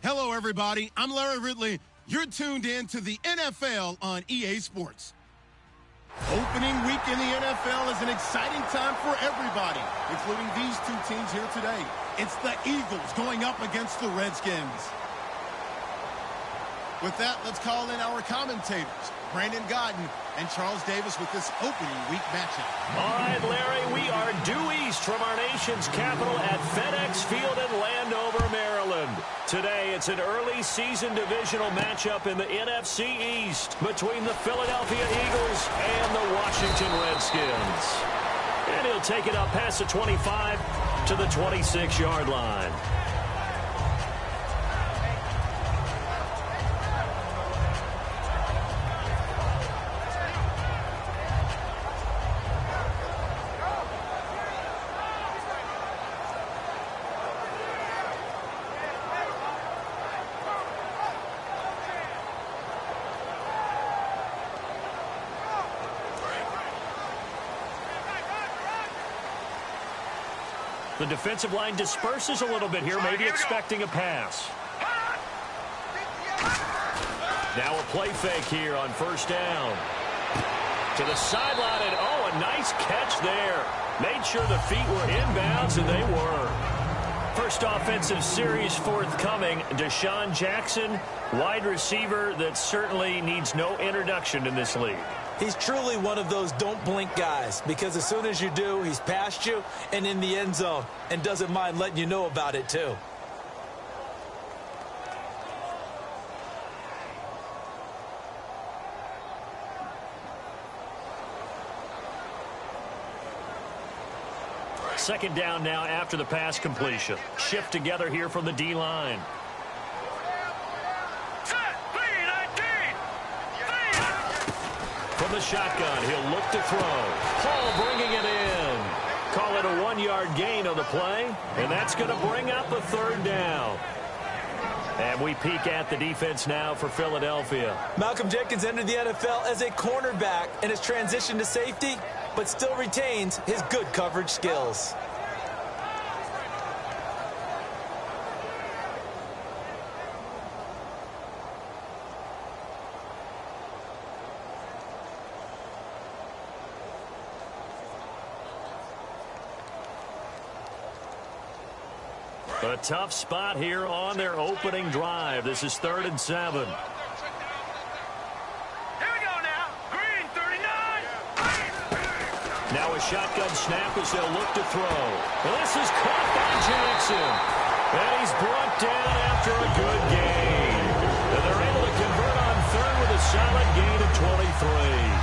Hello, everybody. I'm Larry Ridley. You're tuned in to the NFL on EA Sports. Opening week in the NFL is an exciting time for everybody, including these two teams here today. It's the Eagles going up against the Redskins. With that, let's call in our commentators, Brandon Godden and Charles Davis, with this opening week matchup. All right, Larry, we are due east from our nation's capital at FedEx Field in Landover, Maryland. Today, it's an early season divisional matchup in the NFC East between the Philadelphia Eagles and the Washington Redskins. And he'll take it up past the 25 to the 26-yard line. The defensive line disperses a little bit here, maybe expecting a pass. Now a play fake here on first down. To the sideline, and oh, a nice catch there. Made sure the feet were inbounds, and they were. First offensive series forthcoming. Deshaun Jackson, wide receiver that certainly needs no introduction in this league. He's truly one of those don't blink guys, because as soon as you do, he's past you and in the end zone and doesn't mind letting you know about it too. Second down now after the pass completion. Shift together here from the D-line. From the shotgun, he'll look to throw. Hall bringing it in. Call it a 1-yard gain on the play, and that's going to bring up a third down. And we peek at the defense now for Philadelphia. Malcolm Jenkins entered the NFL as a cornerback and has transitioned to safety, but still retains his good coverage skills. A tough spot here on their opening drive. This is 3rd and 7. Here we go now. Green 39. Now a shotgun snap as they'll look to throw. Well, this is caught by Jackson. And he's brought down after a good gain. And they're able to convert on 3rd with a solid gain of 23.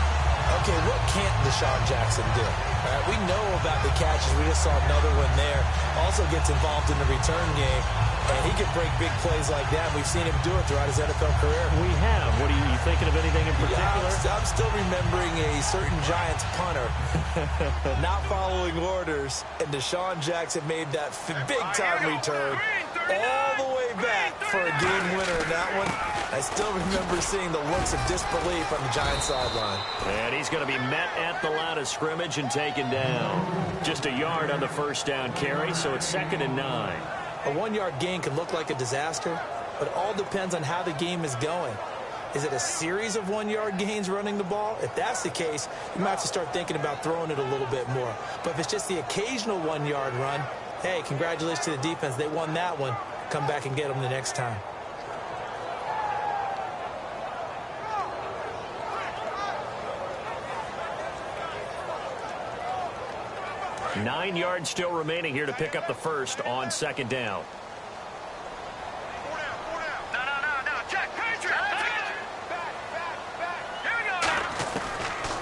Okay, what can't Deshaun Jackson do? All right, we know about the catches. We just saw another one there. Also gets involved in the return game, and he can break big plays like that. We've seen him do it throughout his NFL career. We have. What are you thinking of anything in particular? Yeah, I'm still remembering a certain Giants punter not following orders, and Deshaun Jackson made that big-time return all the way back for a game winner in that one. I still remember seeing the looks of disbelief on the Giants sideline. And he's going to be met at the line of scrimmage and taken down. Just a yard on the first down carry, so it's 2nd and 9. A 1-yard gain can look like a disaster, but it all depends on how the game is going. Is it a series of 1-yard gains running the ball? If that's the case, you might have to start thinking about throwing it a little bit more. But if it's just the occasional 1-yard run, hey, congratulations to the defense. They won that one. Come back and get them the next time. 9 yards still remaining here to pick up the first on 2nd down.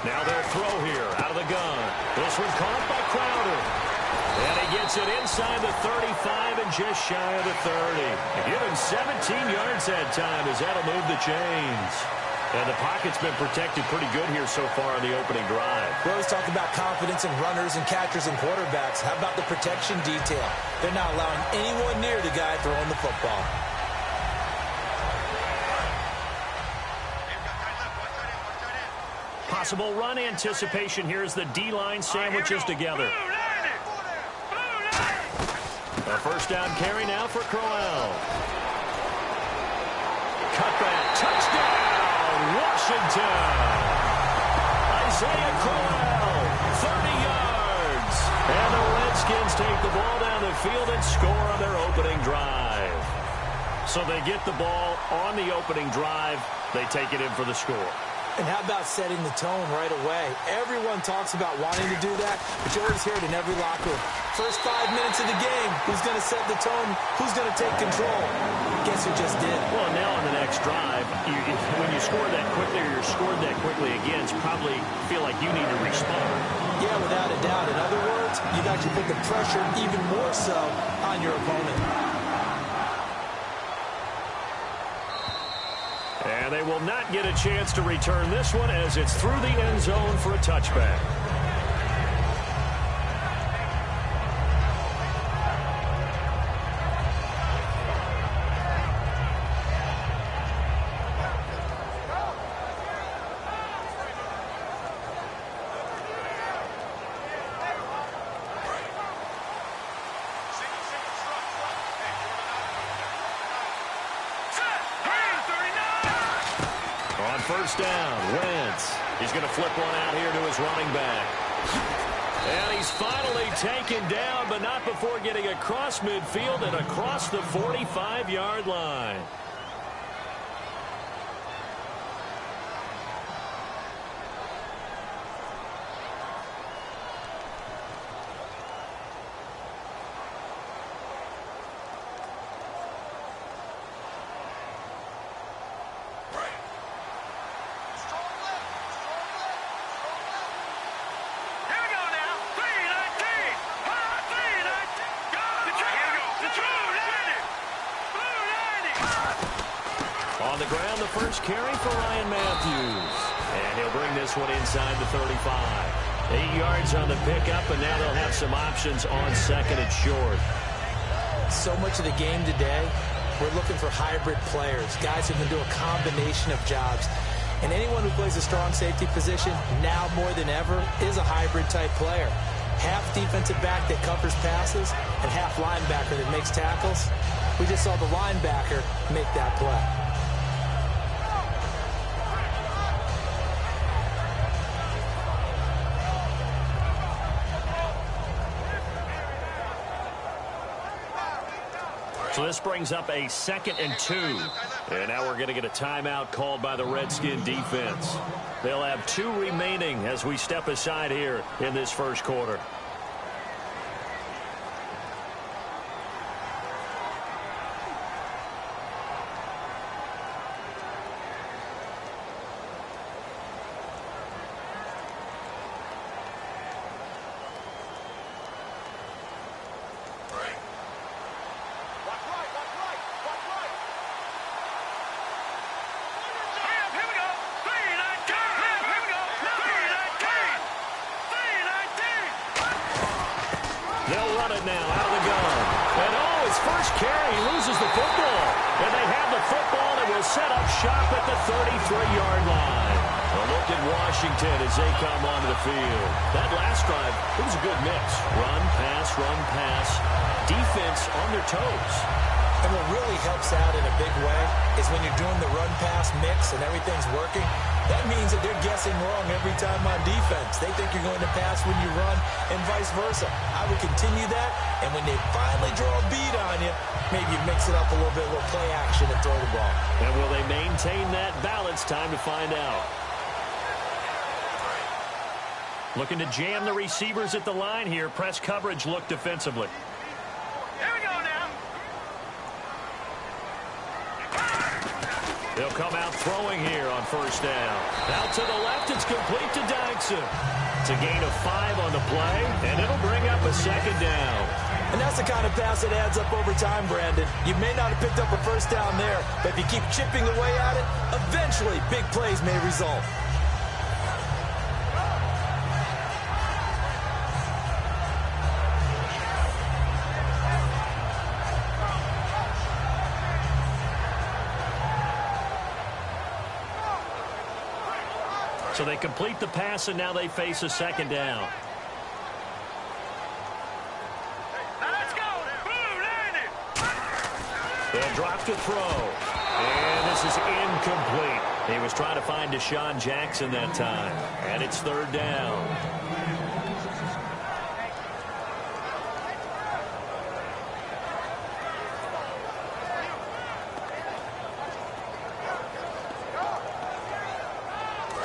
Now they'll throw here out of the gun. This one caught by Crowder. And he gets it inside the 35 and just shy of the 30. Given 17 yards that time as that'll move the chains. And the pocket's been protected pretty good here so far on the opening drive. We always talk about confidence in runners and catchers and quarterbacks. How about the protection detail? They're not allowing anyone near the guy throwing the football. Possible run anticipation here as the D-line sandwiches together. A first down carry now for Crowell. Washington. Isaiah Crowell, 30 yards. And the Redskins take the ball down the field and score on their opening drive. So they get the ball on the opening drive. They take it in for the score. And how about setting the tone right away? Everyone talks about wanting to do that, but you always hear it in every locker room. First 5 minutes of the game, who's going to set the tone? Who's going to take control? Guess who just did? Well, now on the next drive, when you score that quickly or you're scored that quickly again, it's probably feel like you need to respond. Yeah, without a doubt. In other words, you've actually put the pressure even more so on your opponent. And they will not get a chance to return this one as it's through the end zone for a touchback. First down, Wentz. He's going to flip one out here to his running back. And he's finally taken down, but not before getting across midfield and across the 45-yard line. On the ground, the first carry for Ryan Matthews. And he'll bring this one inside the 35. 8 yards on the pickup, and now they'll have some options on second and short. So much of the game today, we're looking for hybrid players, guys who can do a combination of jobs. And anyone who plays a strong safety position, now more than ever, is a hybrid-type player. Half defensive back that covers passes and half linebacker that makes tackles. We just saw the linebacker make that play. So this brings up a 2nd and 2. And now we're going to get a timeout called by the Redskin defense. They'll have 2 remaining as we step aside here in this first quarter. Now out of the gun. And his first carry, he loses the football. And they have the football and will set up shop at the 33-yard line. A look at Washington as they come onto the field. That last drive, it was a good mix. Run, pass, defense on their toes. And what really helps out in a big way is when you're doing the run-pass mix and everything's working, that means that they're guessing wrong every time on defense. They think you're going to pass when you run and vice versa. I would continue that, and when they finally draw a beat on you, maybe you mix it up a little bit, a little play action and throw the ball. And will they maintain that balance? Time to find out. Looking to jam the receivers at the line here. Press coverage look defensively. Here we go now. They'll come out throwing here on first down. Out to the left, it's complete to Dyson. It's a gain of 5 on the play, and it'll bring up a 2nd down. And that's the kind of pass that adds up over time, Brandon. You may not have picked up a first down there, but if you keep chipping away at it, eventually big plays may result. So they complete the pass, and now they face a 2nd down. Let's go. Blue, They'll drop to throw. And this is incomplete. He was trying to find Deshaun Jackson that time. And it's third down.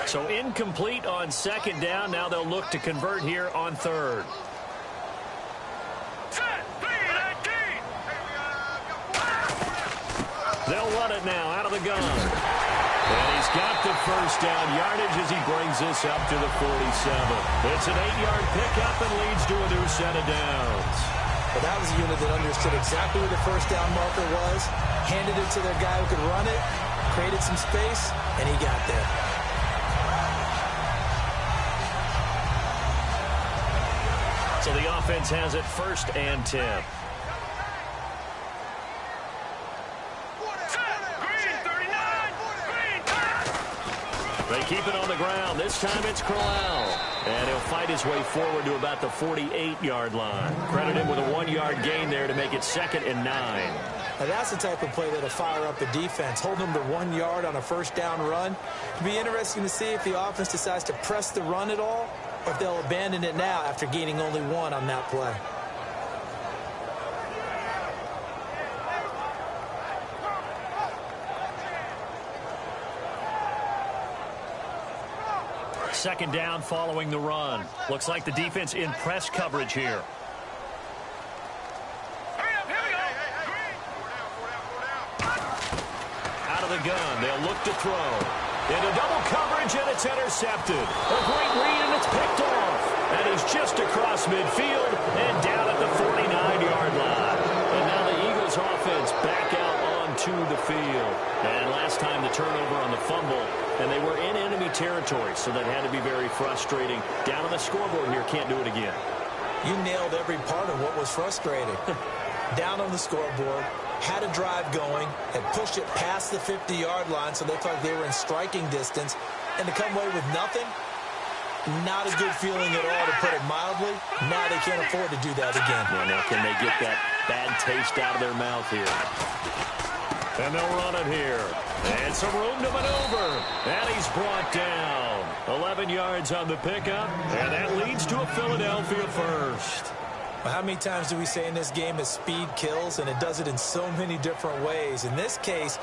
So incomplete on second down. Now they'll look to convert here on third. They'll run it now out of the gun. And he's got the first down yardage as he brings this up to the 47. It's an 8-yard pickup and leads to a new set of downs. But that was a unit that understood exactly where the first down marker was, handed it to their guy who could run it, created some space, and he got there. So the offense has it 1st and 10. They keep it on the ground. This time it's Crowell. And he'll fight his way forward to about the 48-yard line. Credit him with a 1-yard gain there to make it 2nd and 9. Now that's the type of play that'll fire up the defense. Hold them to 1 yard on a first down run. It'll be interesting to see if the offense decides to press the run at all, or if they'll abandon it now after gaining only 1 on that play. Second down following the run. Looks like the defense in press coverage here. Out of the gun, they'll look to throw. Into double coverage, and it's intercepted. A great read, and it's picked off. And he's just across midfield and down at the 49-yard line. And now the Eagles offense back out onto the field. And last time the turnover on the fumble, and they were in enemy territory, so that had to be very frustrating. Down on the scoreboard here, can't do it again. You nailed every part of what was frustrating. Down on the scoreboard, had a drive going, had pushed it past the 50-yard line, so they thought they were in striking distance, and to come away with nothing, not a good feeling at all, to put it mildly. Now they can't afford to do that again. Yeah, now can they get that bad taste out of their mouth here? And they'll run it here. And some room to maneuver. And he's brought down. 11 yards on the pickup. And that leads to a Philadelphia first. Well, how many times do we say in this game that speed kills? And it does it in so many different ways. In this case,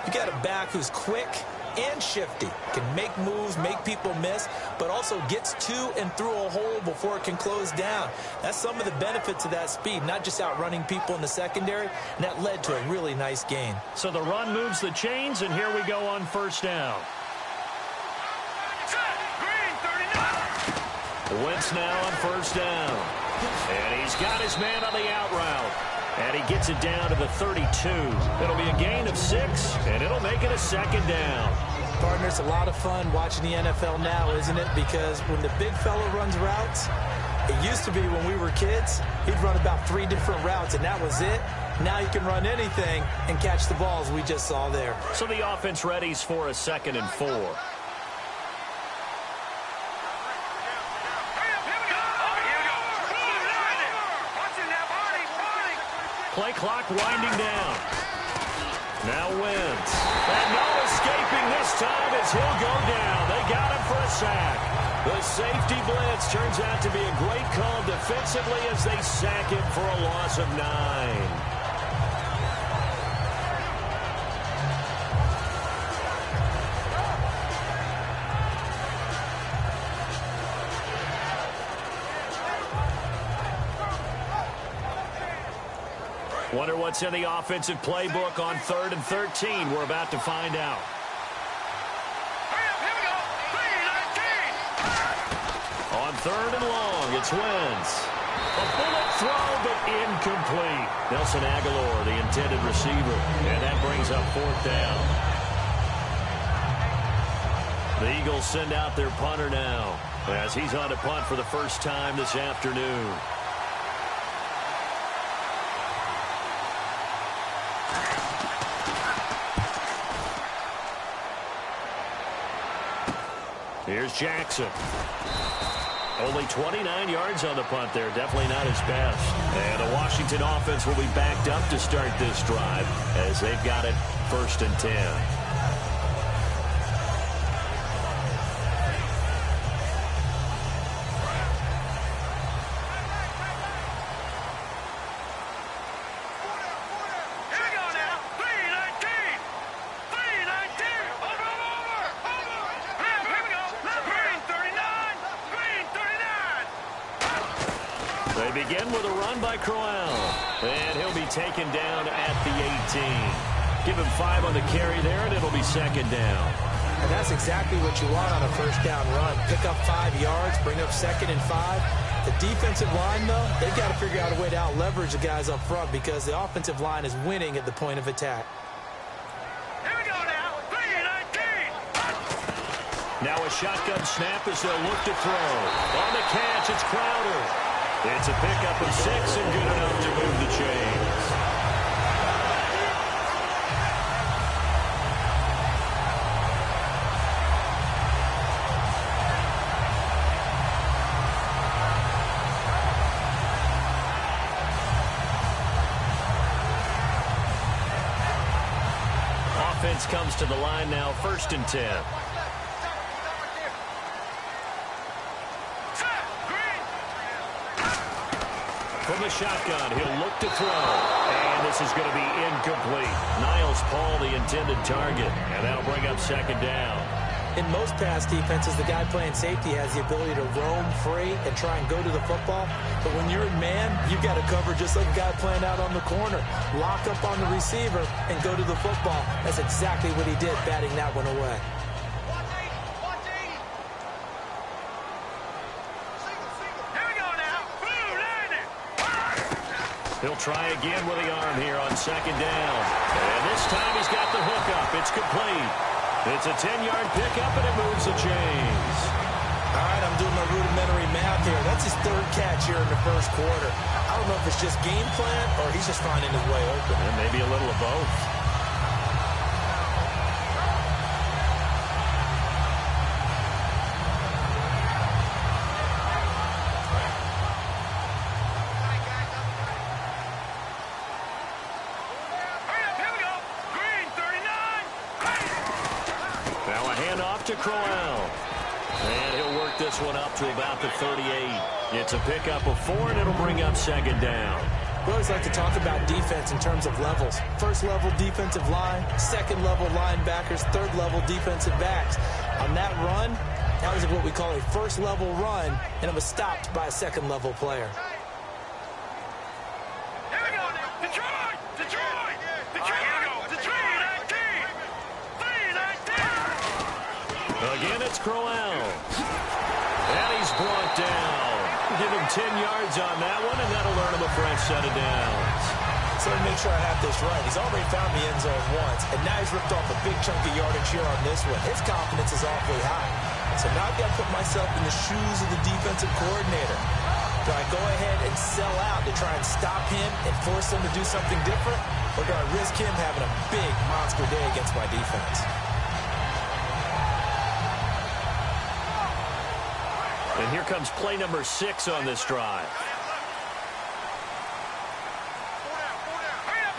you got a back who's quick and shifty. Can make moves, make people miss, but also gets to and through a hole before it can close down. That's some of the benefits of that speed, not just outrunning people in the secondary, and that led to a really nice gain. So the run moves the chains, and here we go on first down. Wentz now on first down. And he's got his man on the out route. And he gets it down to the 32. It'll be a gain of 6, and it'll make it a second down. Partner, it's a lot of fun watching the NFL now, isn't it? Because when the big fella runs routes, it used to be when we were kids, he'd run about 3 different routes, and that was it. Now you can run anything and catch the balls we just saw there. So the offense readies for a 2nd and 4. Play clock winding down. Now Wentz. And no escaping this time as he'll go down. They got him for a sack. The safety blitz turns out to be a great call defensively as they sack him for a loss of 9. Wonder what's in the offensive playbook on 3rd and 13. We're about to find out. On 3rd and long, it's Wentz. A bullet throw, but incomplete. Nelson Aguilar, the intended receiver. And that brings up 4th down. The Eagles send out their punter now, as he's on to punt for the first time this afternoon. Here's Jackson. Only 29 yards on the punt there. Definitely not his best. And the Washington offense will be backed up to start this drive as they've got it 1st and 10. run by Crowell. And he'll be taken down at the 18. Give him 5 on the carry there, and it'll be second down. And that's exactly what you want on a first down run. Pick up 5 yards, bring up 2nd and 5. The defensive line, though, they've got to figure out a way to out-leverage the guys up front because the offensive line is winning at the point of attack. Here we go now. 3-19. Now a shotgun snap as they'll look to throw. On the catch, it's Crowder. It's a pickup of 6 and good enough to move the chains. Offense comes to the line now, 1st and 10. From the shotgun, he'll look to throw. And this is going to be incomplete. Niles Paul, the intended target. And that'll bring up 2nd down. In most pass defenses, the guy playing safety has the ability to roam free and try and go to the football. But when you're in man, you've got to cover just like a guy playing out on the corner. Lock up on the receiver and go to the football. That's exactly what he did, batting that one away. He'll try again with the arm here on 2nd down. And this time he's got the hook up. It's complete. It's a 10-yard pickup, and it moves the chains. All right, I'm doing my rudimentary math here. That's his 3rd catch here in the 1st quarter. I don't know if it's just game plan or he's just finding his way open. And maybe a little of both. To Crowell. And he'll work this one up to about the 38. It's a pickup of 4, and it'll bring up 2nd down. We always like to talk about defense in terms of levels. 1st level defensive line, 2nd level linebackers, 3rd level defensive backs. On that run, that was what we call a 1st level run, and it was stopped by a 2nd level player. Here we go now. Detroit! Detroit! Detroit! Here we go. Detroit! 3-19. Again, it's Crowell. And he's brought down. Give him 10 yards on that one, and that'll earn him a fresh set of downs. So to make sure I have this right, he's already found the end zone once, and now he's ripped off a big chunk of yardage here on this one. His confidence is awfully high. So now I've got to put myself in the shoes of the defensive coordinator. Do I go ahead and sell out to try and stop him and force him to do something different? Or do I risk him having a big monster day against my defense? And here comes play number 6 on this drive.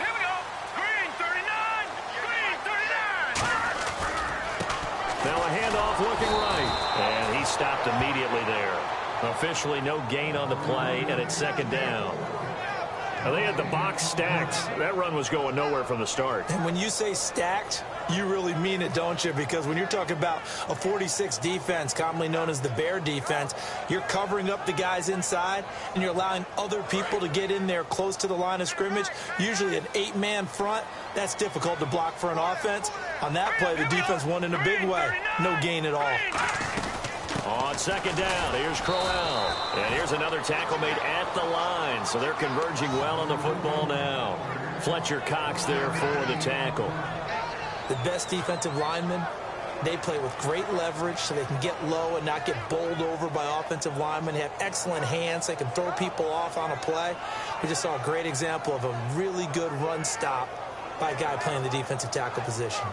Here we go. Green 39. Green 39. Now a handoff looking right. And he stopped immediately there. Officially no gain on the play, and it's 2nd down. Now they had the box stacked. That run was going nowhere from the start. And when you say stacked, you really mean it, don't you? Because when you're talking about a 46 defense, commonly known as the Bear defense, you're covering up the guys inside, and you're allowing other people to get in there close to the line of scrimmage, usually an 8-man front. That's difficult to block for an offense. On that play, the defense won in a big way. No gain at all. On 2nd down, here's Crowell. And here's another tackle made at the line. So they're converging well on the football now. Fletcher Cox there for the tackle. The best defensive linemen, they play with great leverage so they can get low and not get bowled over by offensive linemen. They have excellent hands. They can throw people off on a play. We just saw a great example of a really good run stop by a guy playing the defensive tackle position.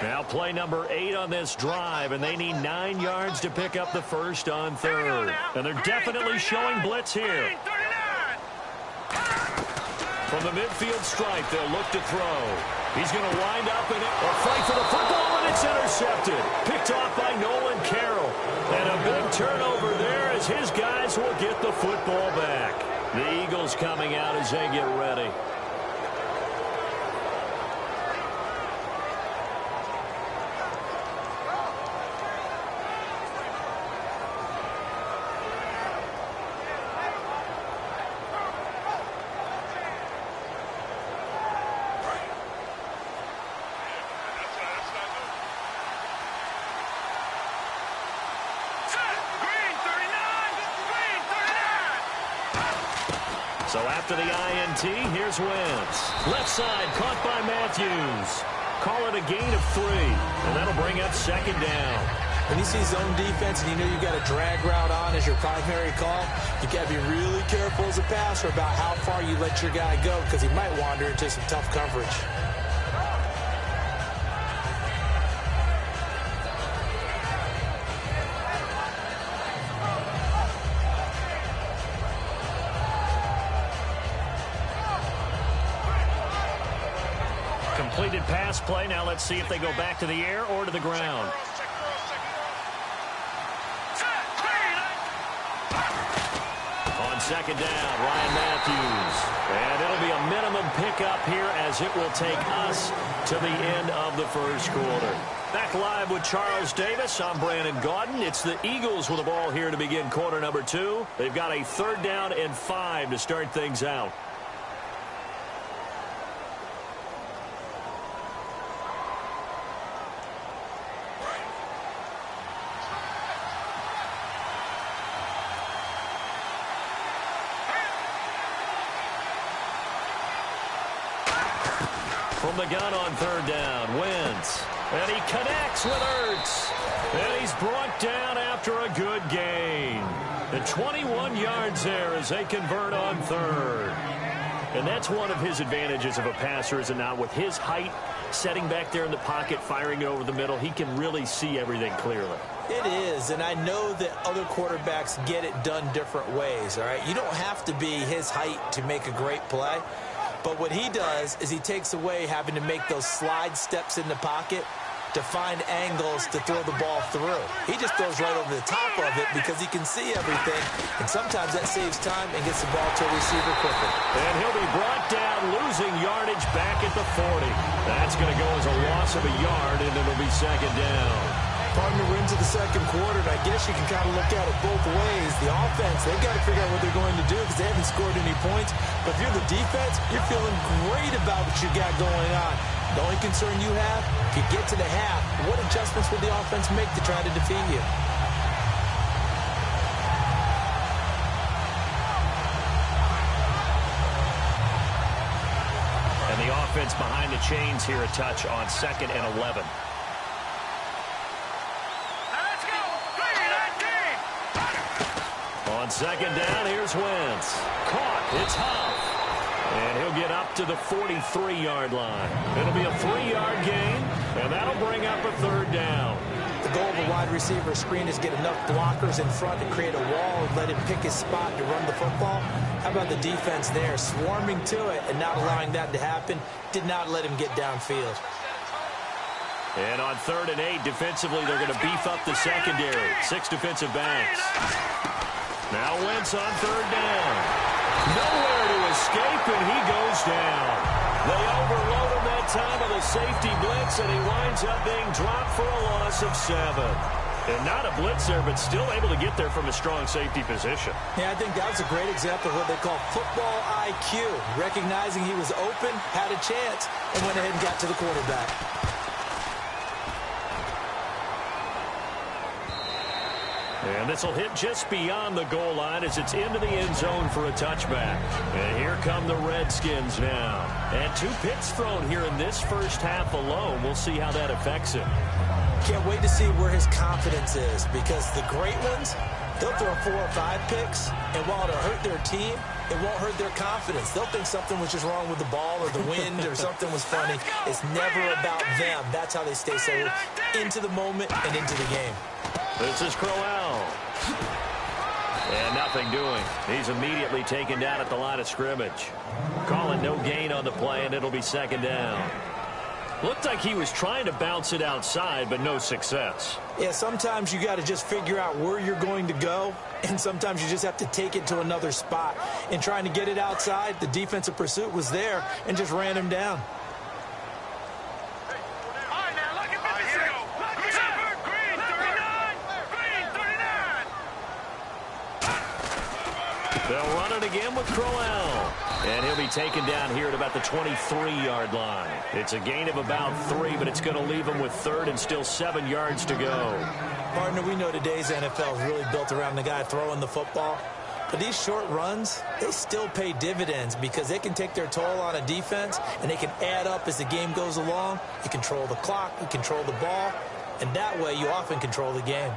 Now play number 8 on this drive, and they need 9 yards to pick up the first on 3rd. And they're definitely showing blitz here. From the midfield stripe, they'll look to throw. He's going to wind up in it or fight for the football, and it's intercepted. Picked off by Nolan Carroll. And a big turnover there as his guys will get the football back. The Eagles coming out as they get ready. So after the INT, here's Wentz. Left side, caught by Matthews. Call it a gain of 3, and that'll bring up second down. When you see zone defense and you know you've got a drag route on as your primary call, you got to be really careful as a passer about how far you let your guy go because he might wander into some tough coverage. Completed pass play. Now let's see if they go back to the air or to the ground. On second down, Ryan Matthews. And it'll be a minimum pickup here as it will take us to the end of the first quarter. Back live with Charles Davis. I'm Brandon Gaudin. It's the Eagles with the ball here to begin quarter number 2. They've got a 3rd down and 5 to start things out. From the gun on 3rd down, Wentz. And he connects with Ertz. And he's brought down after a good gain. And 21 yards there as they convert on 3rd. And that's one of his advantages of a passer, is it not? With his height, setting back there in the pocket, firing it over the middle, he can really see everything clearly. It is, and I know that other quarterbacks get it done different ways, all right? You don't have to be his height to make a great play. But what he does is he takes away having to make those slide steps in the pocket to find angles to throw the ball through. He just throws right over the top of it because he can see everything, and sometimes that saves time and gets the ball to a receiver quicker. And he'll be brought down, losing yardage back at the 40. That's going to go as a loss of a yard, and it'll be second down. Partner, we're into the second quarter, and I guess you can kind of look at it both ways. The offense, they've got to figure out what they're going to do because they haven't scored any points. But if you're the defense, you're feeling great about what you got going on. The only concern you have, if you get to the half, what adjustments will the offense make to try to defeat you? And the offense behind the chains here, a touch on 2nd and 11. On second down, here's Wentz. Caught. It's Huff. And he'll get up to the 43-yard line. It'll be a 3-yard gain, and that'll bring up a 3rd down. The goal of a wide receiver screen is get enough blockers in front to create a wall and let him pick his spot to run the football. How about the defense there, swarming to it and not allowing that to happen? Did not let him get downfield. And on 3rd and 8, defensively, they're going to beef up the secondary. 6 defensive backs. Now Wentz on 3rd down. Nowhere to escape, and he goes down. They overload him that time with a safety blitz, and he winds up being dropped for a loss of 7. And not a blitzer, but still able to get there from a strong safety position. Yeah, I think that was a great example of what they call football IQ. Recognizing he was open, had a chance, and went ahead and got to the quarterback. And this will hit just beyond the goal line as it's into the end zone for a touchback. And here come the Redskins now. And 2 picks thrown here in this first half alone. We'll see how that affects him. Can't wait to see where his confidence is, because the great ones, they'll throw 4 or 5 picks, and while it'll hurt their team, it won't hurt their confidence. They'll think something was just wrong with the ball or the wind or something was funny. It's never about them. That's how they stay so into the moment and into the game. This is Crowell. And nothing doing. He's immediately taken down at the line of scrimmage. Calling no gain on the play, and it'll be second down. Looked like he was trying to bounce it outside, but no success. Yeah, sometimes you got to just figure out where you're going to go, and sometimes you just have to take it to another spot. In trying to get it outside, the defensive pursuit was there and just ran him down. They'll run it again with Crowell. And he'll be taken down here at about the 23-yard line. It's a gain of about 3, but it's going to leave him with 3rd and still 7 yards to go. Partner, we know today's NFL is really built around the guy throwing the football. But these short runs, they still pay dividends because they can take their toll on a defense, and they can add up as the game goes along. You control the clock, you control the ball, and that way you often control the game.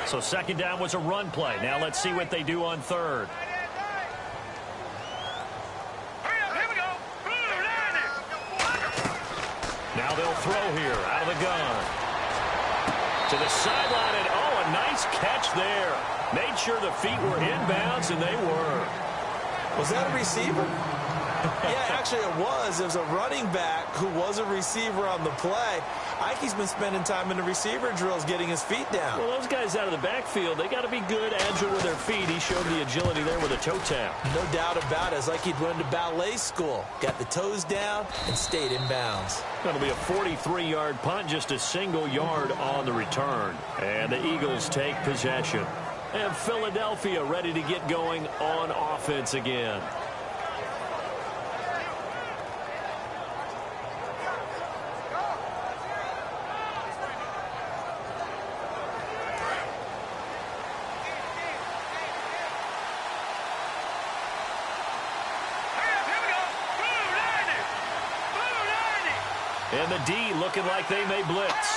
So second down was a run play. Now let's see what they do on third. Now they'll throw here out of the gun. To the sideline, and oh, a nice catch there. Made sure the feet were inbounds, and they were. Was that a receiver? Yeah, actually it was. There was a running back who was a receiver on the play. Ike's been spending time in the receiver drills getting his feet down. Well, those guys out of the backfield, they got to be good, agile with their feet. He showed the agility there with a toe tap. No doubt about it. It's like he'd run to ballet school. Got the toes down and stayed in bounds. That'll be a 43-yard punt, just a single yard on the return. And the Eagles take possession. And Philadelphia ready to get going on offense again. And the D looking like they may blitz.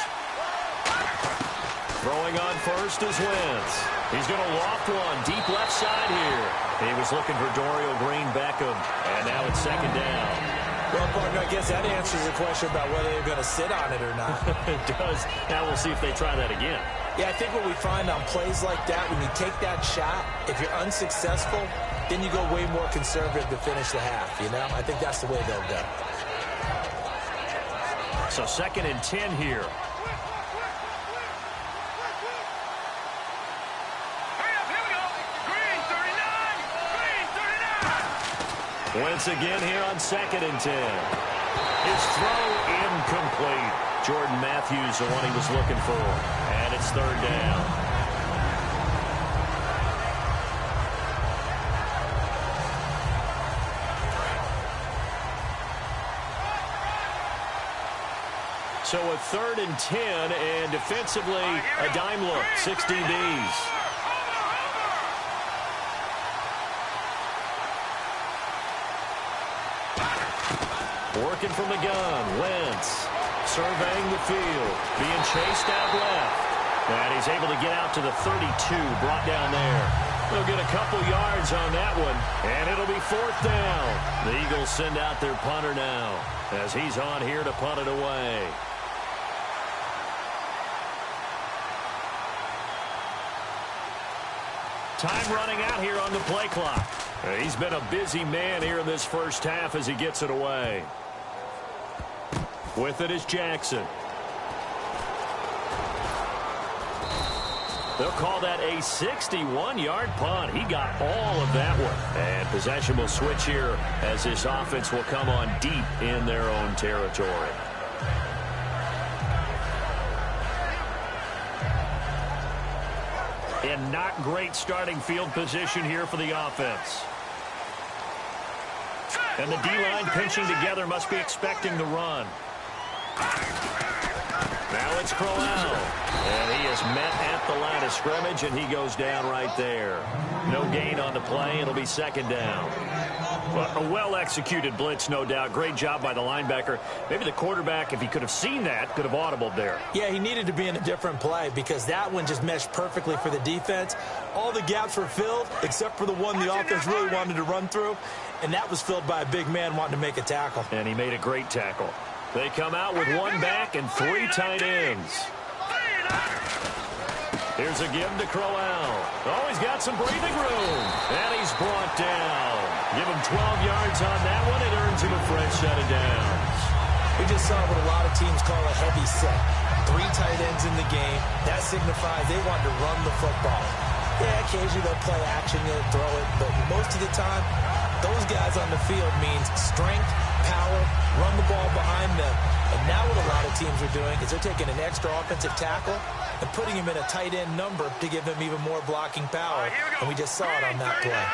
Throwing on first is Wentz. He's going to loft one deep left side here. He was looking for Dorial Green-Beckham. And now it's second down. Well, partner, I guess that answers the question about whether they're going to sit on it or not. It does. Now we'll see if they try that again. Yeah, I think what we find on plays like that, when you take that shot, if you're unsuccessful, then you go way more conservative to finish the half, you know? I think that's the way they'll go. So second and 10 here. Wentz again here on second and 10. His throw incomplete. Jordan Matthews, the one he was looking for. And it's third down. So a third and 10, and defensively, a dime look, 6 DBs. Working from the gun, Wentz surveying the field, being chased out left. And he's able to get out to the 32, brought down there. They'll get a couple yards on that one, and it'll be fourth down. The Eagles send out their punter now, as he's on here to punt it away. Time running out here on the play clock. He's been a busy man here in this first half as he gets it away. With it is Jackson. They'll call that a 61-yard punt. He got all of that one. And possession will switch here as this offense will come on deep in their own territory. And not great starting field position here for the offense. And the D-line pinching together, must be expecting the run. Now it's Crowell. And he is met at the line of scrimmage, and he goes down right there. No gain on the play. It'll be second down. Well, a well-executed blitz, no doubt. Great job by the linebacker. Maybe the quarterback, if he could have seen that, could have audibled there. Yeah, he needed to be in a different play because that one just meshed perfectly for the defense. All the gaps were filled except for the one the offense really wanted to run through, and that was filled by a big man wanting to make a tackle. And he made a great tackle. They come out with one back and 3 tight ends. Here's a give to Crowell. Oh, he's got some breathing room. And he's brought down. Give him 12 yards on that one. It earns him a fresh set of downs. We just saw what a lot of teams call a heavy set. 3 tight ends in the game. That signifies they want to run the football. Yeah, occasionally they'll play action, they'll throw it. But most of the time, those guys on the field means strength, power, run the ball behind them. And now what a lot of teams are doing is they're taking an extra offensive tackle and putting him in a tight end number to give him even more blocking power. And we just saw it on that play.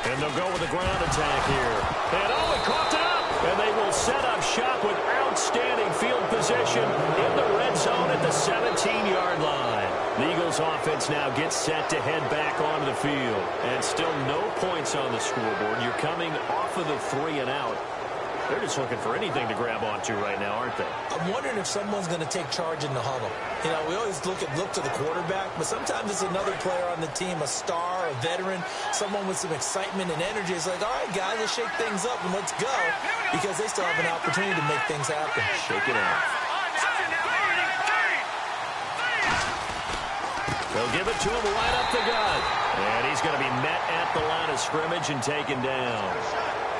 And they'll go with a ground attack here. And oh, he coughed it up. And they will set up shop with outstanding field position in the red zone at the 17-yard line. The Eagles offense now gets set to head back onto the field. And still no points on the scoreboard. You're coming off of the 3 and out. They're just looking for anything to grab onto right now, aren't they? I'm wondering if someone's going to take charge in the huddle. You know, we always look to the quarterback, but sometimes it's another player on the team, a star, a veteran, someone with some excitement and energy. It's like, all right, guys, let's shake things up and let's go, because they still have an opportunity to make things happen. Shake it out. They'll give it to him right up the gut. And he's going to be met at the line of scrimmage and taken down.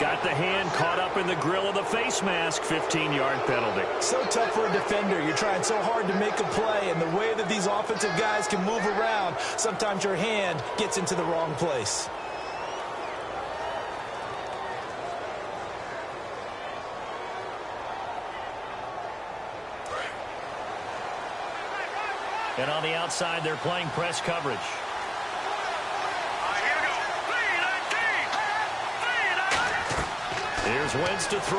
Got the hand caught up in the grill of the face mask. 15-yard penalty. So tough for a defender. You're trying so hard to make a play, and the way that these offensive guys can move around, sometimes your hand gets into the wrong place. And on the outside, they're playing press coverage. Here's Wentz to throw.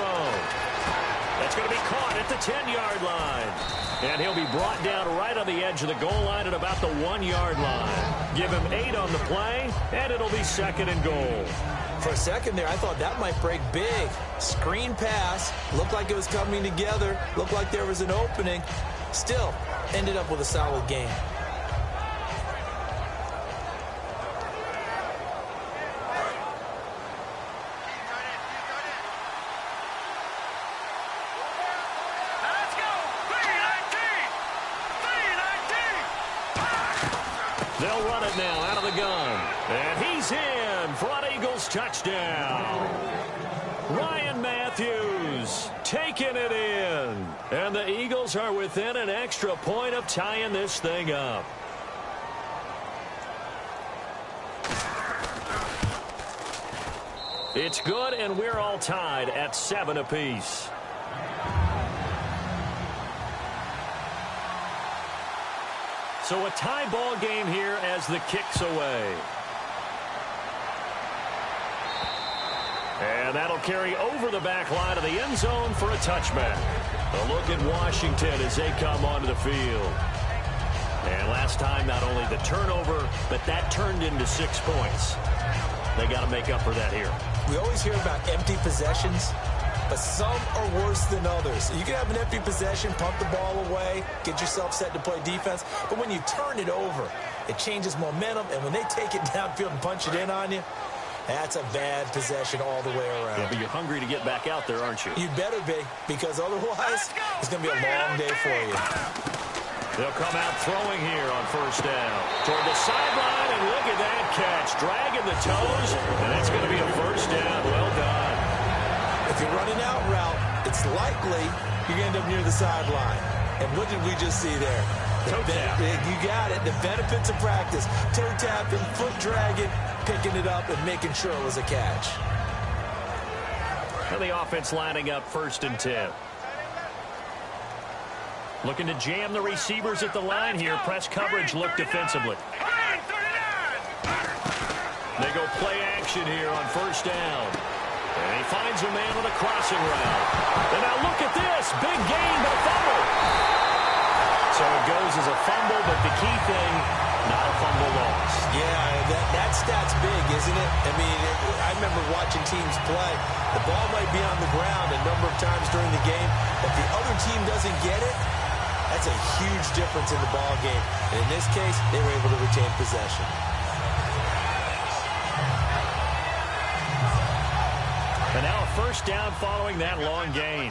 That's going to be caught at the 10-yard line. And he'll be brought down right on the edge of the goal line at about the 1-yard line. Give him 8 on the play, and it'll be 2nd and goal. For a second there, I thought that might break big. Screen pass. Looked like it was coming together. Looked like there was an opening. Still, ended up with a solid game. They'll run it now out of the gun. And he's in for an Eagles touchdown. Ryan Matthews taking it in. And the Eagles are within an extra point of tying this thing up. It's good, and we're all tied at 7 apiece. So a tie ball game here as the kick's away. And that'll carry over the back line of the end zone for a touchback. A look at Washington as they come onto the field. And last time, not only the turnover, but that turned into 6 points. They got to make up for that here. We always hear about empty possessions, but some are worse than others. You can have an empty possession, pump the ball away, get yourself set to play defense, but when you turn it over, it changes momentum, and when they take it downfield and punch it in on you, that's a bad possession all the way around. Yeah, but you're hungry to get back out there, aren't you? You better be, because otherwise, it's going to be a long day for you. They'll come out throwing here on first down. Toward the sideline, and look at that catch. Dragging the toes, and that's going to be a first down. Well done. If you're running out route, it's likely you're going to end up near the sideline. And what did we just see there? Toe tap. You got it. The benefits of practice. Toe tapping, foot dragging, picking it up, and making sure it was a catch. And the offense lining up 1st and 10. Looking to jam the receivers at the line here. Press coverage look defensively. They go play action here on first down. And he finds a man with a crossing route. And now look at this. Big gain, but fumble. So it goes as a fumble, but the key thing, not a fumble loss. Yeah, that stat's big, isn't it? I mean, I remember watching teams play. The ball might be on the ground a number of times during the game. If the other team doesn't get it, that's a huge difference in the ball game. And in this case, they were able to retain possession. And now a first down following that long gain.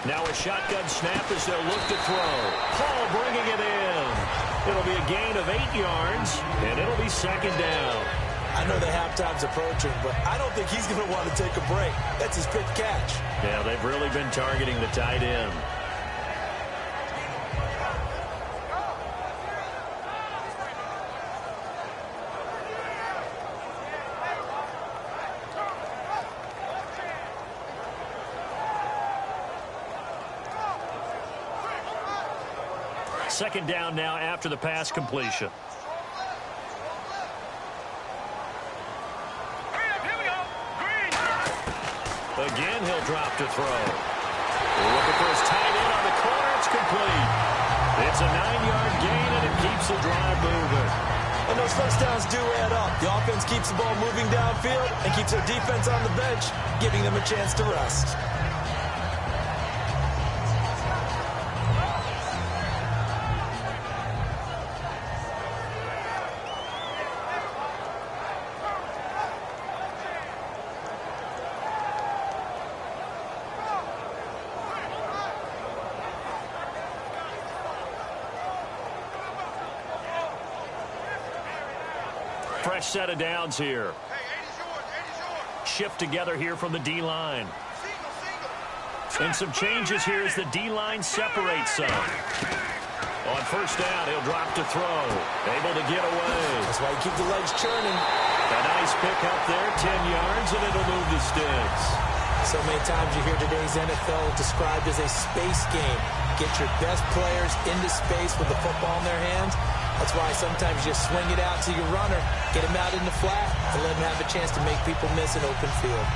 Now a shotgun snap as they'll look to throw. Paul bringing it in. It'll be a gain of 8 yards, and it'll be 2nd down. I know the halftime's approaching, but I don't think he's going to want to take a break. That's his pick catch. Yeah, they've really been targeting the tight end. second down now after the pass completion. Again, he'll drop to throw. Looking for his tight end on the corner. It's complete. It's a 9-yard gain, and it keeps the drive moving. And those first downs do add up. The offense keeps the ball moving downfield and keeps their defense on the bench, giving them a chance to rest. Fresh set of downs here. Shift together here from the D-line. And some changes here as the D-line separates some. On first down, he'll drop to throw. Able to get away. That's why you keep the legs churning. A nice pick up there, 10 yards, and it'll move the sticks. So many times you hear today's NFL described as a space game. Get your best players into space with the football in their hands. That's why sometimes you swing it out to your runner, get him out in the flat, and let him have a chance to make people miss an open field.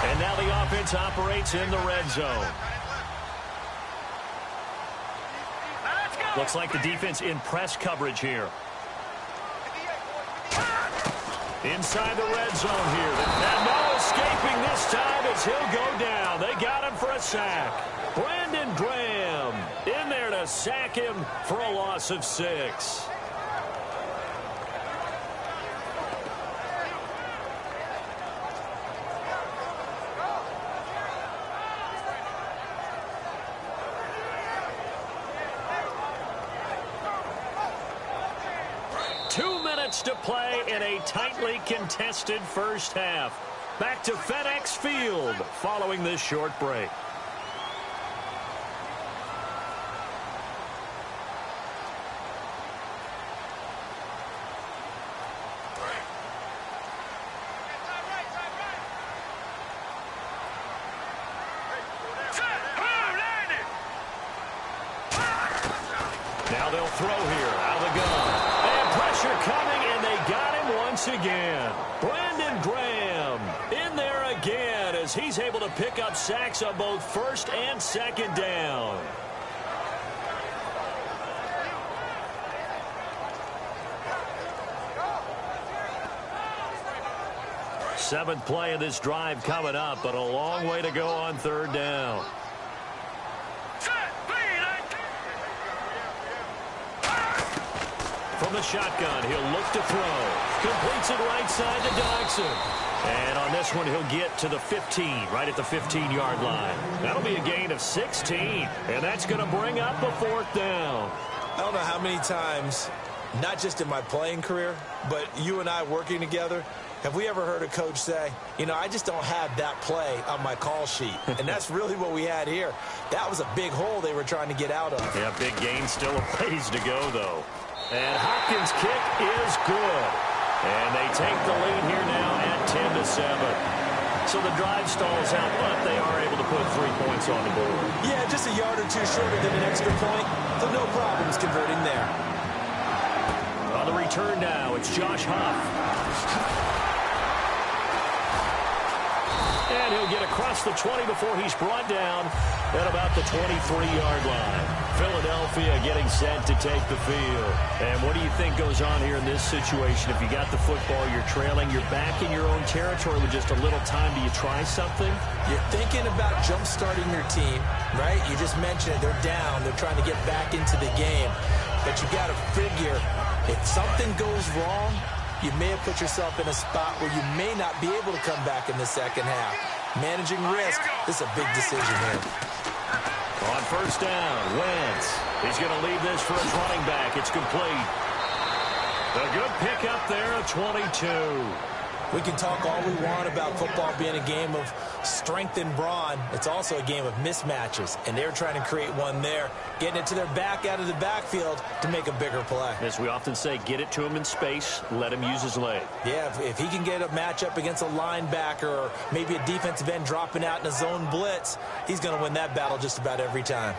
And now the offense operates in the red zone. Looks like the defense in press coverage here. Inside the red zone here. And no escaping this time as he'll go down. They got him for a sack. Brandon Graham in there to sack him for a loss of 6. To play in a tightly contested first half. Back to FedEx Field following this short break. Now they'll throw here out of the gun. And pressure coming, and they got him once again. Brandon Graham in there again as he's able to pick up sacks on both first and second down. Seventh play of this drive coming up, but a long way to go on third down. From the shotgun, he'll look to throw. Completes it right side to Dodson. And on this one, he'll get to the 15, right at the 15-yard line. That'll be a gain of 16, and that's going to bring up a fourth down. I don't know how many times, not just in my playing career, but you and I working together, have we ever heard a coach say, you know, I just don't have that play on my call sheet. And that's really what we had here. That was a big hole they were trying to get out of. Yeah, big gain, still a ways to go, though. And Hopkins' kick is good. And they take the lead here now at 10-7. So the drive stalls out, but they are able to put 3 points on the board. Yeah, just a yard or two shorter than an extra point. So no problems converting there. On the return now, it's Josh Huff. And he'll get across the 20 before he's brought down at about the 23-yard line. Philadelphia getting set to take the field. And what do you think goes on here in this situation? If you got the football, you're trailing, you're back in your own territory with just a little time. Do you try something? You're thinking about jump-starting your team, right? You just mentioned it. They're down. They're trying to get back into the game. But you got to figure, if something goes wrong, you may have put yourself in a spot where you may not be able to come back in the second half. Managing risk, this is a big decision here. On first down, Wentz. He's going to leave this for his running back. It's complete. A good pickup there, a 22. We can talk all we want about football being a game of strength and brawn. It's also a game of mismatches, and they're trying to create one there, getting it to their back out of the backfield to make a bigger play. As we often say, get it to him in space, let him use his leg. Yeah, if he can get a matchup against a linebacker or maybe a defensive end dropping out in a zone blitz, he's going to win that battle just about every time.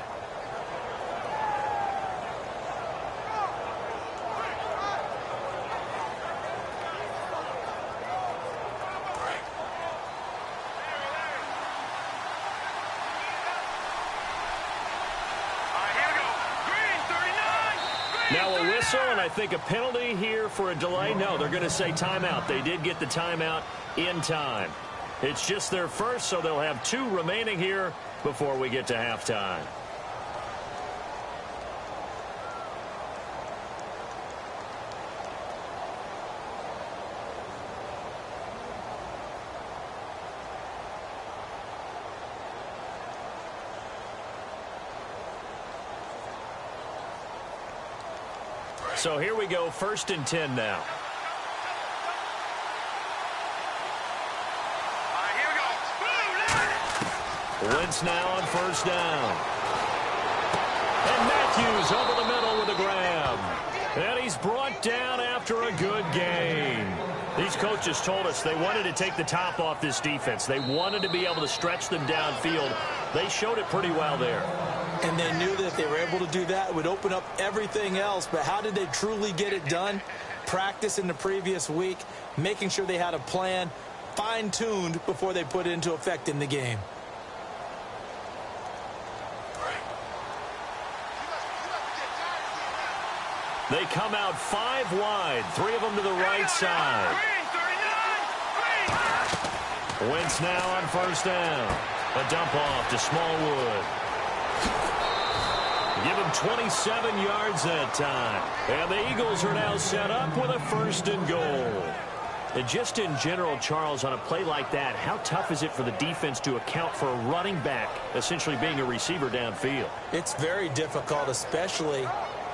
Now a whistle, and I think a penalty here for a delay. No, they're going to say timeout. They did get the timeout in time. It's just their first, so they'll have 2 remaining here before we get to halftime. So here we go, 1st and 10 now. Here we go. Wentz now on 1st down. And Matthews over the middle with a grab. And he's brought down after a good game. These coaches told us they wanted to take the top off this defense. They wanted to be able to stretch them downfield. They showed it pretty well there. And they knew that if they were able to do that, it would open up everything else. But how did they truly get it done? Practice in the previous week, making sure they had a plan, fine-tuned before they put it into effect in the game. They come out 5 wide, 3 of them to the right side. Wentz now on 1st down. A dump off to Smallwood. Give him 27 yards that time. And the Eagles are now set up with a 1st and goal. And just in general, Charles, on a play like that, how tough is it for the defense to account for a running back essentially being a receiver downfield? It's very difficult, especially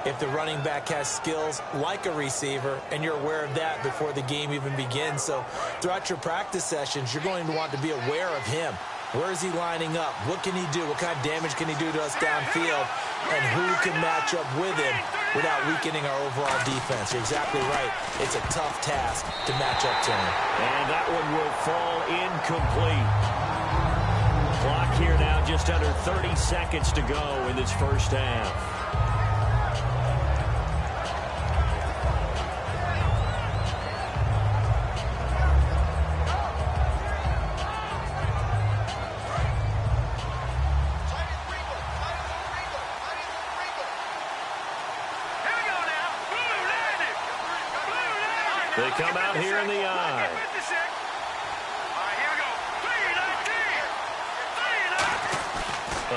if the running back has skills like a receiver, and you're aware of that before the game even begins. So throughout your practice sessions, you're going to want to be aware of him. Where is he lining up? What can he do? What kind of damage can he do to us downfield? And who can match up with him without weakening our overall defense? You're exactly right. It's a tough task to match up to him. And that one will fall incomplete. Clock here now, just under 30 seconds to go in this 1st half. They come out here in the eye.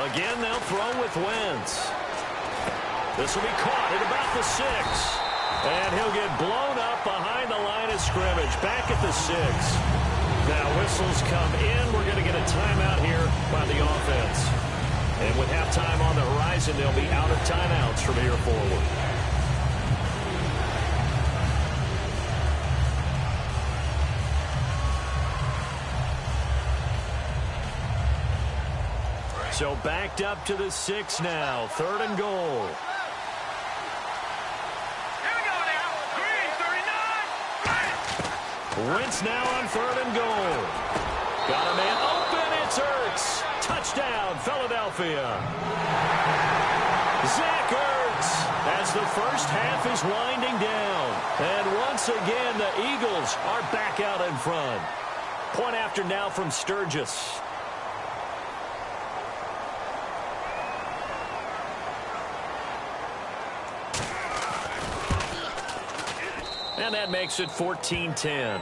Again, they'll throw with Wentz. This will be caught at about the 6. And he'll get blown up behind the line of scrimmage. Back at the 6. Now whistles come in. We're going to get a timeout here by the offense. And with halftime on the horizon, they'll be out of timeouts from here forward. So backed up to the 6 now. 3rd and goal. Here we go now. Green, 39. Wentz now on 3rd and goal. Got a man open. It's Ertz. Touchdown, Philadelphia. Zach Ertz as the 1st half is winding down. And once again, the Eagles are back out in front. Point after now from Sturgis. And that makes it 14-10.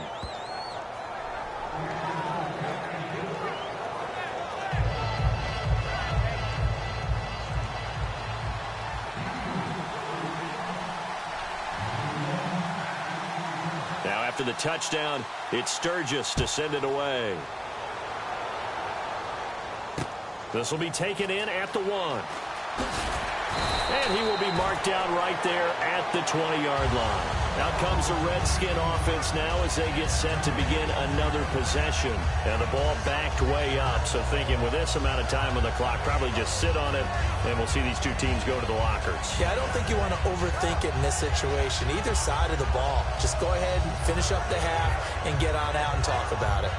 Now after the touchdown, it's Sturgis to send it away. This will be taken in at the 1. And he will be marked down right there at the 20-yard line. Out comes the Redskin offense now as they get set to begin another possession. And the ball backed way up, so thinking with this amount of time on the clock, probably just sit on it, and we'll see these two teams go to the lockers. Yeah, I don't think you want to overthink it in this situation. Either side of the ball. Just go ahead and finish up the half and get on out and talk about it.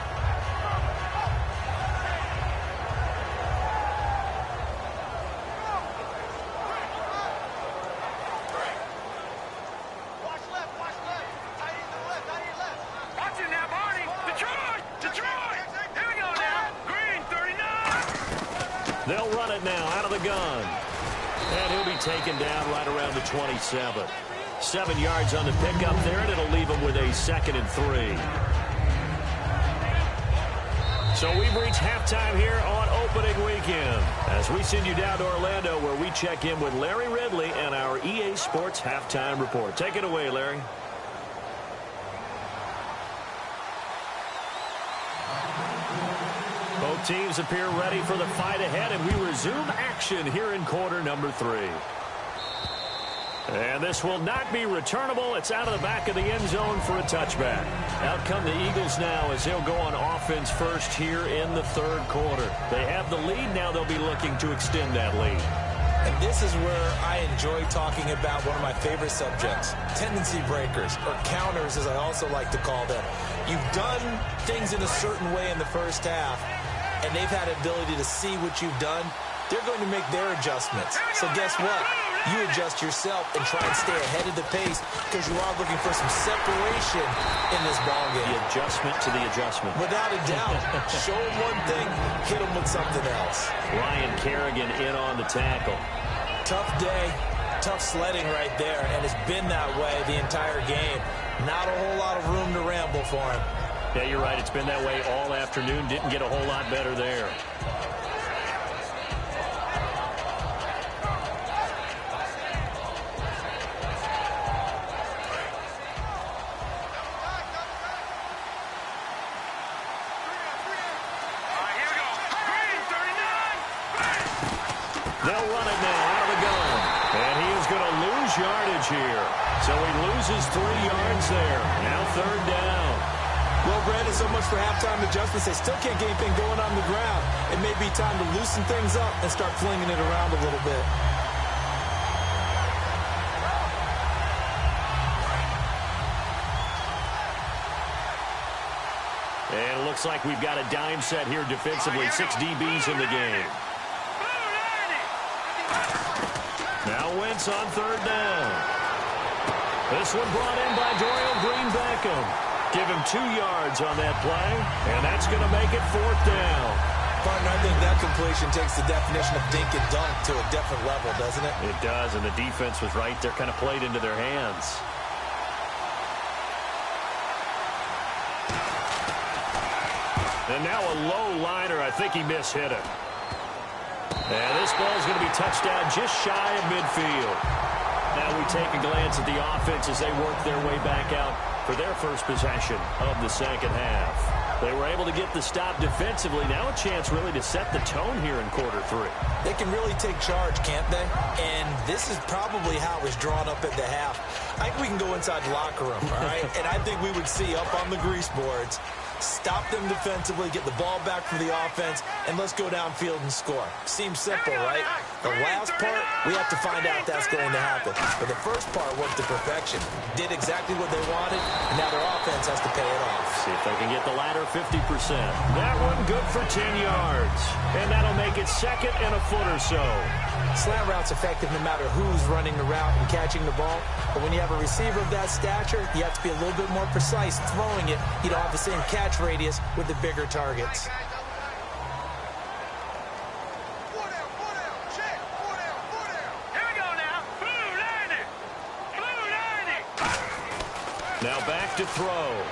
They'll run it now out of the gun. And he'll be taken down right around the 27. 7 yards on the pickup there, and it'll leave him with a 2nd and 3. So we've reached halftime here on opening weekend as we send you down to Orlando where we check in with Larry Ridley and our EA Sports Halftime Report. Take it away, Larry. Both teams appear ready for the fight ahead, and we resume action here in quarter number 3. And this will not be returnable. It's out of the back of the end zone for a touchback. Out come the Eagles now as they'll go on offense first here in the 3rd quarter. They have the lead. Now they'll be looking to extend that lead. And this is where I enjoy talking about one of my favorite subjects, tendency breakers, or counters as I also like to call them. You've done things in a certain way in the first half, and they've had the ability to see what you've done. They're going to make their adjustments. So guess what? You adjust yourself and try and stay ahead of the pace because you are looking for some separation in this ballgame. The adjustment to the adjustment. Without a doubt. Show them one thing, hit them with something else. Ryan Kerrigan in on the tackle. Tough day, tough sledding right there, and it's been that way the entire game. Not a whole lot of room to ramble for him. Yeah, you're right. It's been that way all afternoon. Didn't get a whole lot better there. They'll run it now out of the gun. And he is going to lose yardage here. So he loses 3 yards there. Now 3rd down. Well, Brandon, so much for halftime adjustments. They still can't get anything going on the ground. It may be time to loosen things up and start flinging it around a little bit. And it looks like we've got a dime set here defensively. 6 DBs in the game. Now Wentz on 3rd down. This one brought in by Dorial Green-Beckham. Give him 2 yards on that play, and that's going to make it 4th down. Partner, I think that completion takes the definition of dink and dunk to a different level, doesn't it? It does, and the defense was right there, kind of played into their hands. And now a low liner. I think he mishit it. And this ball is going to be touched down just shy of midfield. Now we take a glance at the offense as they work their way back out for their first possession of the 2nd half. They were able to get the stop defensively. Now a chance really to set the tone here in quarter 3. They can really take charge, can't they? And this is probably how it was drawn up at the half. I think we can go inside the locker room, all right? And I think we would see up on the grease boards, stop them defensively, get the ball back for the offense, and let's go downfield and score. Seems simple, right? The last part, we have to find out that's going to happen. But the first part worked to perfection. Did exactly what they wanted, and now their offense has to pay it off. See if they can get the latter 50%. That one good for 10 yards. And that'll make it 2nd and a foot or so. Slant route's effective no matter who's running the route and catching the ball. But when you have a receiver of that stature, you have to be a little bit more precise throwing it. You don't have the same catch radius with the bigger targets. Now back to throw.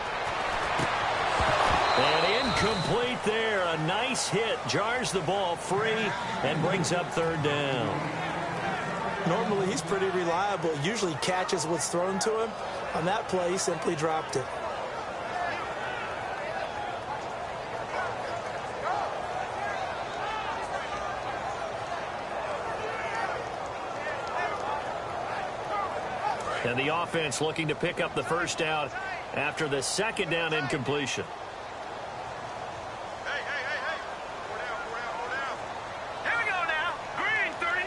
And incomplete there. A nice hit. Jars the ball free and brings up 3rd down. Normally, he's pretty reliable. Usually catches what's thrown to him. On that play, he simply dropped it. And the offense looking to pick up the first down after the second down incompletion. Hey. Four down. Here we go now. Green 39.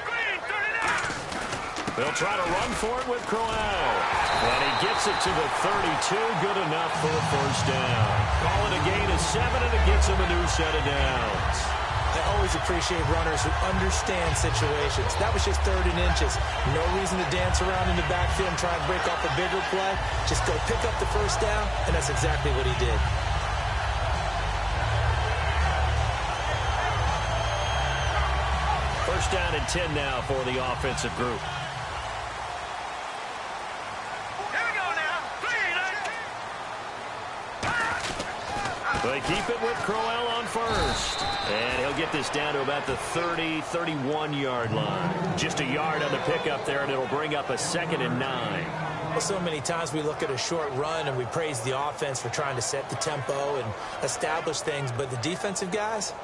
Green 39. They'll try to run for it with Crowell. And he gets it to the 32. Good enough for a first down. Call it a gain of 7, and it gets him a new set of downs. I always appreciate runners who understand situations. That was just 3rd and inches. No reason to dance around in the backfield and try and break off a bigger play. Just go pick up the first down, and that's exactly what he did. First down and 10 now for the offensive group. They keep it with Crowell on first. And he'll get this down to about the 30, 31-yard line. Just a yard on the pickup there, and it'll bring up a 2nd and 9. Well, so many times we look at a short run and we praise the offense for trying to set the tempo and establish things. But the defensive guys,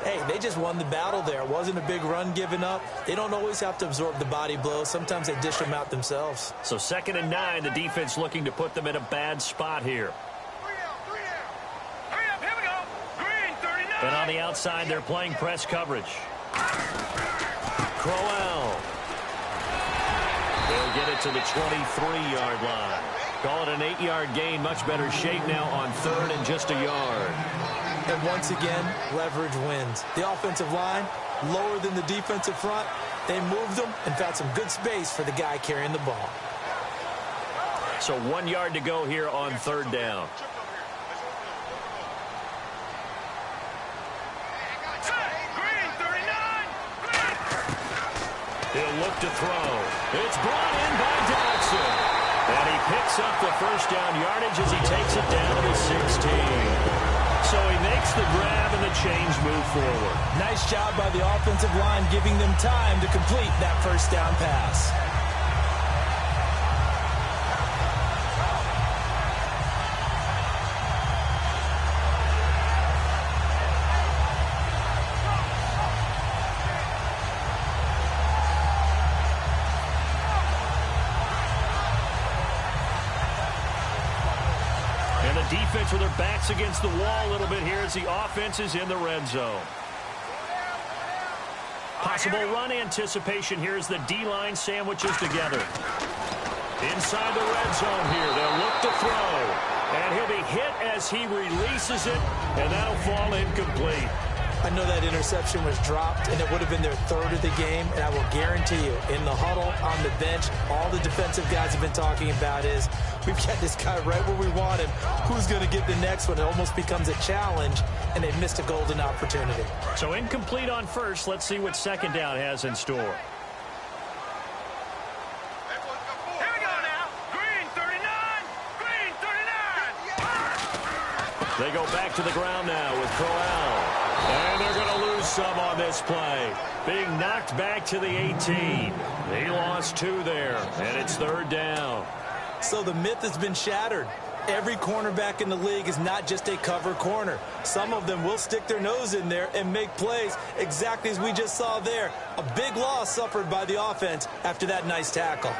hey, they just won the battle there. It wasn't a big run given up. They don't always have to absorb the body blows. Sometimes they dish them out themselves. So 2nd and 9, the defense looking to put them in a bad spot here. And on the outside, they're playing press coverage. Crowell. They'll get it to the 23-yard line. Call it an 8-yard gain. Much better shape now on 3rd and just a yard. And once again, leverage wins. The offensive line, lower than the defensive front. They moved them and found some good space for the guy carrying the ball. So 1 yard to go here on 3rd down. He'll look to throw. It's brought in by Dodson. And he picks up the first down yardage as he takes it down to the 16. So he makes the grab and the chains move forward. Nice job by the offensive line giving them time to complete that first down pass. Defense with their backs against the wall a little bit here as the offense is in the red zone. Possible run anticipation here as the D-line sandwiches together. Inside the red zone here, they'll look to throw. And he'll be hit as he releases it, and that'll fall incomplete. I know that interception was dropped, and it would have been their 3rd of the game, and I will guarantee you, in the huddle, on the bench, all the defensive guys have been talking about is, we've got this guy right where we want him. Who's going to get the next one? It almost becomes a challenge, and they've missed a golden opportunity. So incomplete on first. Let's see what 2nd down has in store. Here we go now. Green 39. Green 39. They go back to the ground now with Crowell. And they're going to lose some on this play. Being knocked back to the 18. He lost 2 there, and it's 3rd down. So the myth has been shattered. Every cornerback in the league is not just a cover corner. Some of them will stick their nose in there and make plays exactly as we just saw there. A big loss suffered by the offense after that nice tackle.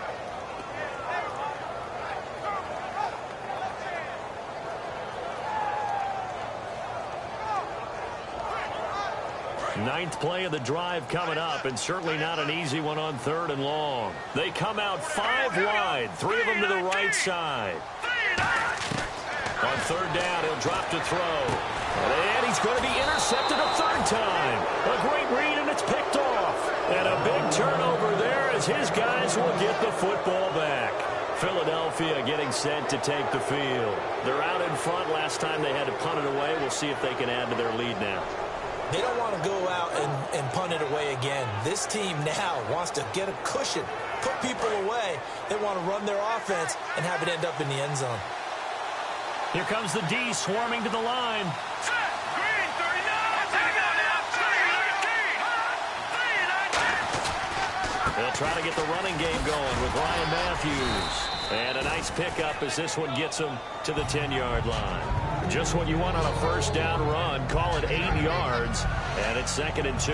Ninth play of the drive coming up, and certainly not an easy one on 3rd and long. They come out 5 wide, 3 of them to the right side. On 3rd down, he'll drop to throw. And he's going to be intercepted a 3rd time. A great read, and it's picked off. And a big turnover there as his guys will get the football back. Philadelphia getting set to take the field. They're out in front. Last time they had to punt it away. We'll see if they can add to their lead now. They don't want to go out and punt it away again. This team now wants to get a cushion, put people away. They want to run their offense and have it end up in the end zone. Here comes the D swarming to the line. Green 39. They'll try to get the running game going with Ryan Matthews. And a nice pickup as this one gets him to the 10-yard line. Just what you want on a first down run. Call it 8 yards, and it's 2nd and 2.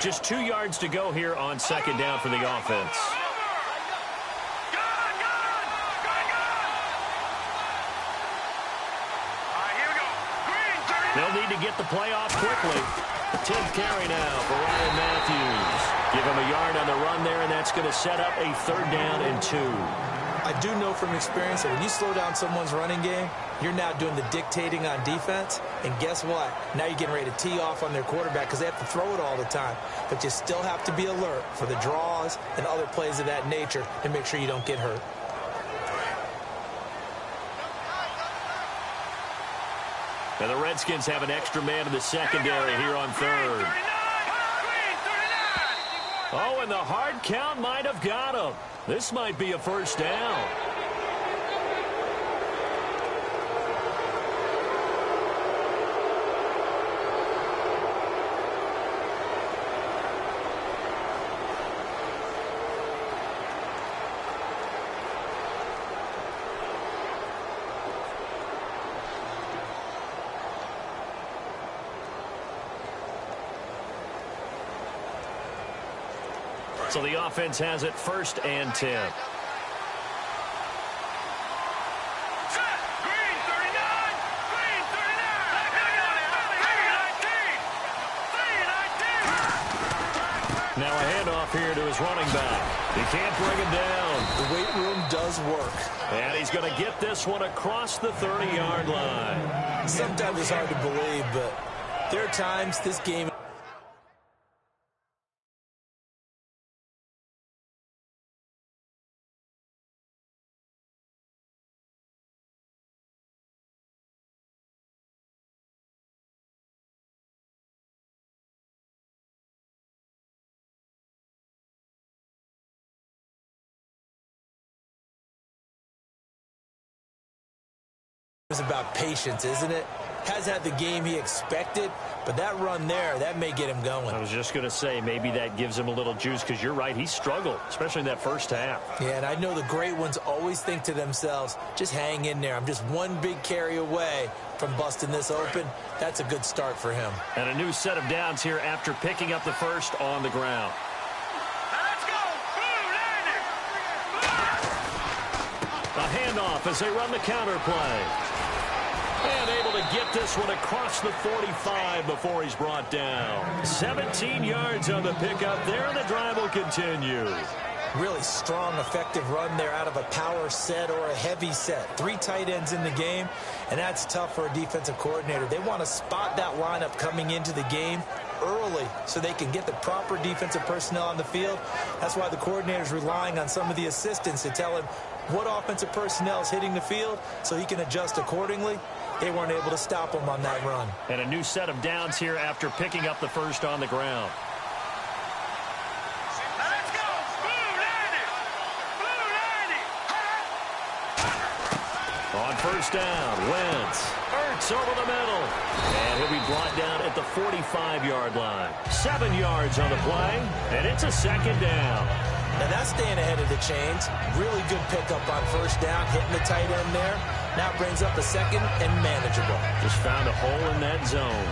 Just 2 yards to go here on second down for the offense. They'll need to get the play off quickly. 10th carry now for Ryan Matthews. Give him a yard on the run there, and that's going to set up a 3rd down and 2. I do know from experience that when you slow down someone's running game, you're now doing the dictating on defense. And guess what? Now you're getting ready to tee off on their quarterback because they have to throw it all the time. But you still have to be alert for the draws and other plays of that nature to make sure you don't get hurt. And the Redskins have an extra man in the secondary here on 3rd. Oh, and the hard count might have got him. This might be a 1st down. So the offense has it 1st and 10. Now a handoff here to his running back. He can't bring him down. The weight room does work. And he's going to get this one across the 30-yard line. Sometimes it's hard to believe, but there are times this game is about patience, isn't it? Has had the game he expected, but that run there, that may get him going. I was just going to say, maybe that gives him a little juice, because you're right, he struggled, especially in that 1st half. Yeah, and I know the great ones always think to themselves, just hang in there. I'm just one big carry away from busting this open. That's a good start for him. And a new set of downs here after picking up the 1st on the ground. A handoff as they run the counter play. And able to get this one across the 45 before he's brought down. 17 yards on the pickup there, and the drive will continue. Really strong, effective run there out of a power set or a heavy set. 3 tight ends in the game, and that's tough for a defensive coordinator. They want to spot that lineup coming into the game early so they can get the proper defensive personnel on the field. That's why the coordinator is relying on some of the assistants to tell him what offensive personnel is hitting the field so he can adjust accordingly. They weren't able to stop him on that run. And a new set of downs here after picking up the 1st on the ground. On 1st down, Wentz. Ertz over the middle. And he'll be brought down at the 45-yard line. 7 yards on the play, and it's a 2nd down. Now that's staying ahead of the chains. Really good pickup on 1st down, hitting the tight end there. Now brings up a 2nd and manageable. Just found a hole in that zone.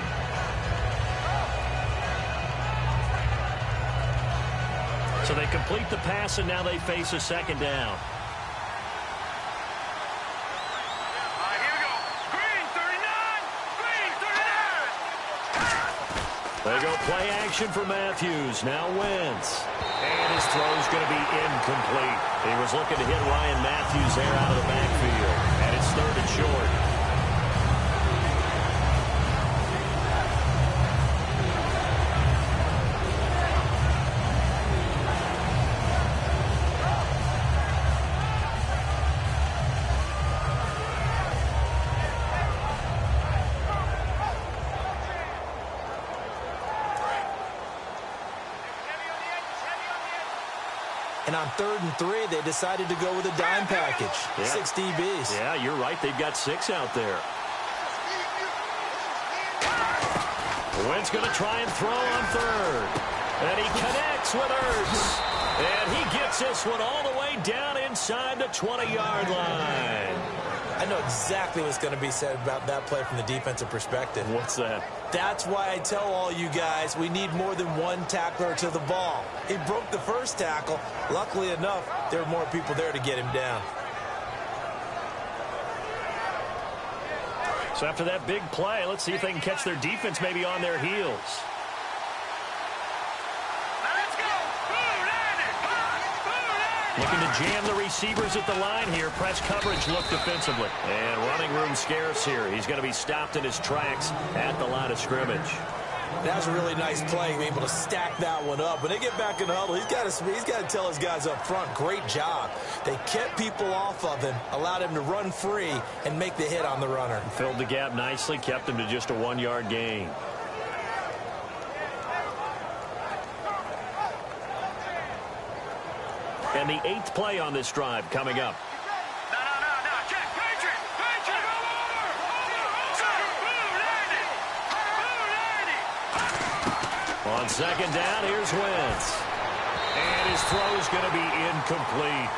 So they complete the pass, and now they face a 2nd down. They go play action for Matthews. Now Wentz. And his throw's going to be incomplete. He was looking to hit Ryan Matthews there out of the backfield. And it's 3rd and short. And on 3rd and 3, they decided to go with a dime package. Yeah. 6 DBs. Yeah, you're right. They've got 6 out there. Wentz going to try and throw on 3rd. And he connects with Ertz. And he gets this one all the way down inside the 20-yard line. I know exactly what's going to be said about that play from the defensive perspective. What's that? That's why I tell all you guys we need more than one tackler to the ball. He broke the first tackle. Luckily enough, there were more people there to get him down. So after that big play, let's see if they can catch their defense maybe on their heels. Looking to jam the receivers at the line here. Press coverage look defensively. And running room scarce here. He's going to be stopped in his tracks at the line of scrimmage. That was a really nice play, able to stack that one up. When they get back in the huddle, he's got to tell his guys up front, great job. They kept people off of him, allowed him to run free and make the hit on the runner. Filled the gap nicely, kept him to just a 1-yard gain. And the 8th play on this drive coming up. On second down, here's Wentz. And his throw's going to be incomplete.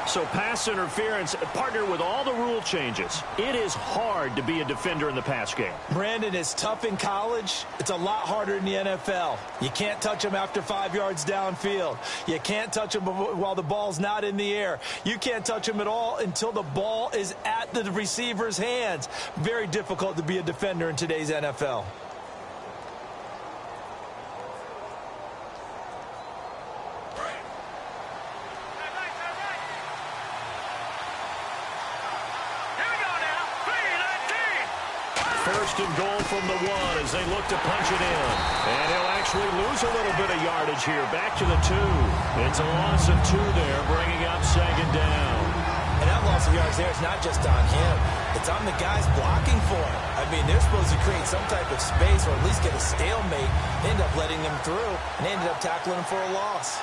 So pass interference, partner with all the rule changes. It is hard to be a defender in the pass game. Brandon, is tough in college. It's a lot harder in the NFL. You can't touch him after 5 yards downfield. You can't touch him while the ball's not in the air. You can't touch him at all until the ball is at the receiver's hands. Very difficult to be a defender in today's NFL. First and goal from the 1 as they look to punch it in. And he'll actually lose a little bit of yardage here. Back to the 2. It's a loss of 2 there, bringing up second down. And that loss of yards there is not just on him. It's on the guys blocking for him. I mean, they're supposed to create some type of space or at least get a stalemate. They end up letting them through, and they ended up tackling him for a loss.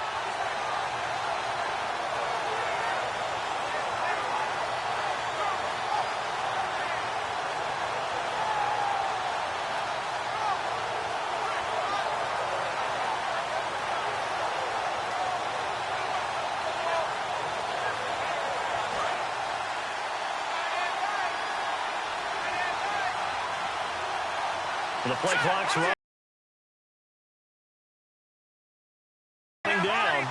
The play clock's running down.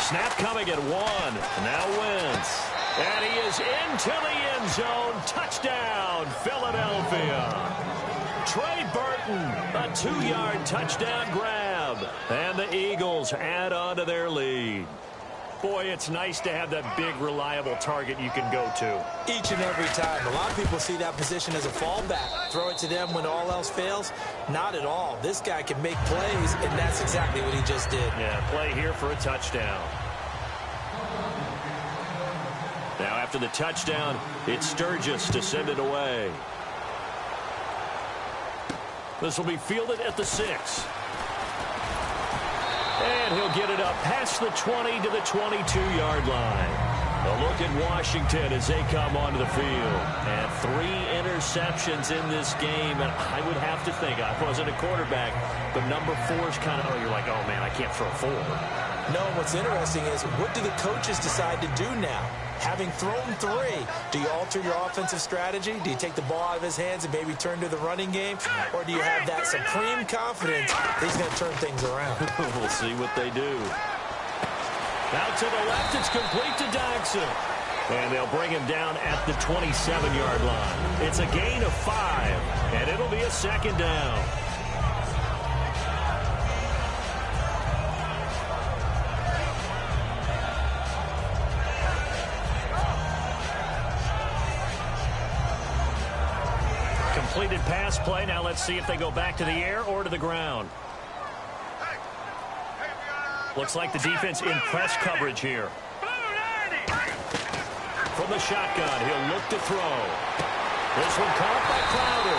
Snap coming at 1. Now Wentz. And he is into the end zone. Touchdown, Philadelphia. Trey Burton, a 2-yard touchdown grab. And the Eagles add on to their lead. Boy, it's nice to have that big, reliable target you can go to. Each and every time. A lot of people see that position as a fallback. Throw it to them when all else fails. Not at all. This guy can make plays, and that's exactly what he just did. Yeah, play here for a touchdown. Now, after the touchdown, it's Sturgis to send it away. This will be fielded at the 6. And he'll get it up past the 20 to the 22-yard line. A look at Washington as they come onto the field. And 3 interceptions in this game. And I would have to think, I wasn't a quarterback, but number 4 is kind of, oh, you're like, oh, man, I can't throw 4. No, what's interesting is what do the coaches decide to do now? Having thrown 3, do you alter your offensive strategy? Do you take the ball out of his hands and maybe turn to the running game? Or do you have that supreme confidence that he's going to turn things around? We'll see what they do. Out to the left, it's complete to Dodson. And they'll bring him down at the 27-yard line. It's a gain of 5, and it'll be a second down. Completed pass play. Now let's see if they go back to the air or to the ground. Looks like the defense in press coverage here. From the shotgun, he'll look to throw. This one caught by Crowder.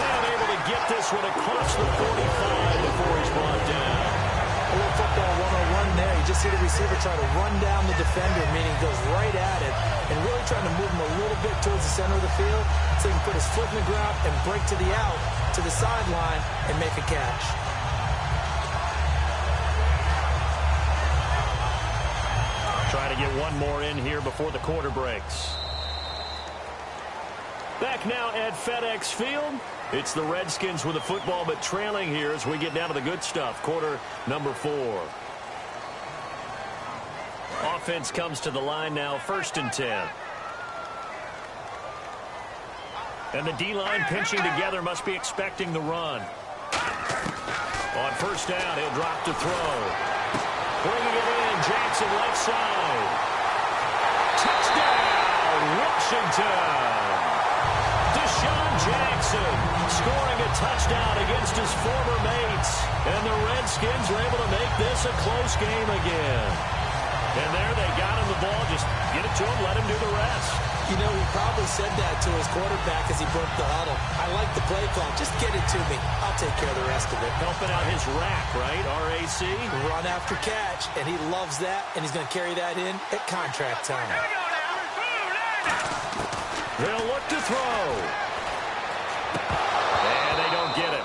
And able to get this one across the 45 before he's brought down. A little football 101 there. You just see the receiver try to run down the defender, meaning goes right at it, and really trying to move him a little bit towards the center of the field so he can put his foot in the ground and break to the out, to the sideline, and make a catch. Try to get one more in here before the quarter breaks. Back now at FedEx Field. It's the Redskins with the football, but trailing here as we get down to the good stuff. Quarter number 4. Offense comes to the line now, 1st and 10. And the D-line pinching together, must be expecting the run. On 1st down, he'll drop to throw. Bringing it in, Jackson left side. Touchdown, Washington! Deshaun Jackson scoring a touchdown against his former mates. And the Redskins are able to make this a close game again. And there they got him the ball. Just get it to him, let him do the rest. You know, he probably said that to his quarterback as he broke the huddle. I like the play call. Just get it to me. I'll take care of the rest of it. Helping out his rack, right? RAC. Run after catch, and he loves that, and he's going to carry that in at contract time. They'll look to throw. And they don't get it.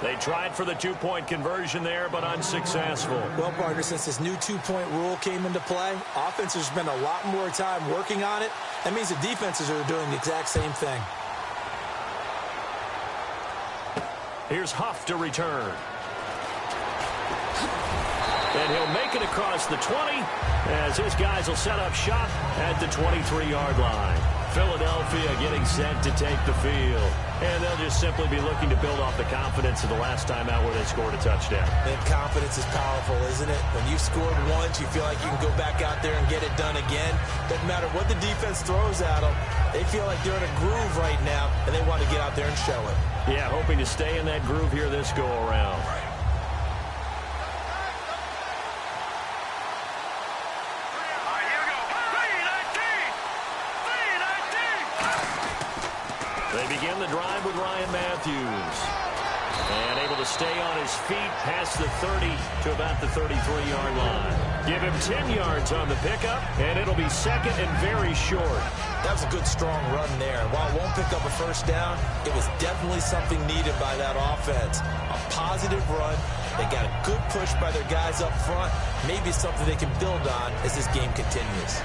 They tried for the 2-point conversion there, but unsuccessful. Well, partner, since this new 2-point rule came into play, offenses spend a lot more time working on it. That means the defenses are doing the exact same thing. Here's Huff to return. And he'll make it across the 20 as his guys will set up shop at the 23-yard line. Philadelphia getting set to take the field. And they'll just simply be looking to build off the confidence of the last time out where they scored a touchdown. And confidence is powerful, isn't it? When you've scored once, you feel like you can go back out there and get it done again. Doesn't matter what the defense throws at them. They feel like they're in a groove right now, and they want to get out there and show it. Yeah, hoping to stay in that groove here this go-around. They begin the drive with Ryan Matthews. And able to stay on his feet past the 30 to about the 33-yard line. Give him 10 yards on the pickup, and it'll be 2nd and very short. That was a good, strong run there. While it won't pick up a 1st down, it was definitely something needed by that offense. A positive run. They got a good push by their guys up front. Maybe something they can build on as this game continues.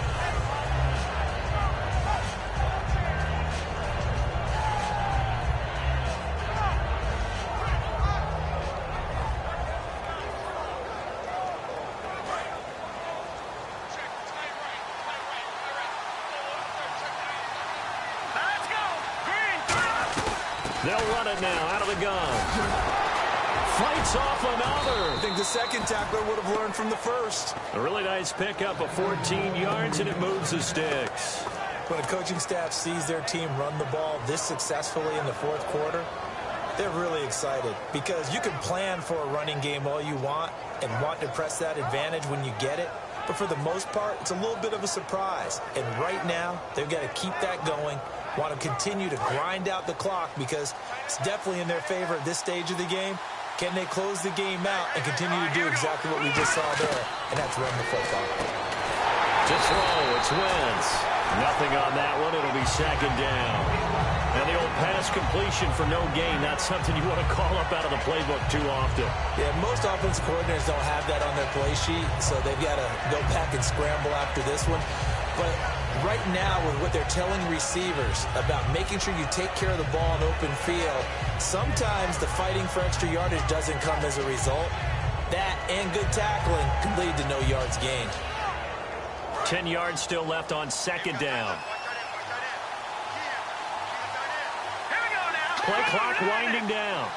They'll run it now out of the gun. Fights off another. I think the second tackler would have learned from the first. A really nice pickup of 14 yards, and it moves the sticks. When a coaching staff sees their team run the ball this successfully in the 4th quarter, they're really excited because you can plan for a running game all you want and want to press that advantage when you get it. But for the most part, it's a little bit of a surprise. And right now, they've got to keep that going, want to continue to grind out the clock because it's definitely in their favor at this stage of the game. Can they close the game out and continue to do exactly what we just saw there? And that's run the football. To throw, it's Wentz. Nothing on that one. It'll be 2nd down. And the old pass completion for no gain, not something you want to call up out of the playbook too often. Yeah, most offensive coordinators don't have that on their play sheet, so they've got to go back and scramble after this one. But right now, with what they're telling receivers about making sure you take care of the ball in open field, sometimes the fighting for extra yardage doesn't come as a result. That and good tackling can lead to no yards gained. 10 yards still left on 2nd down. Play clock winding down.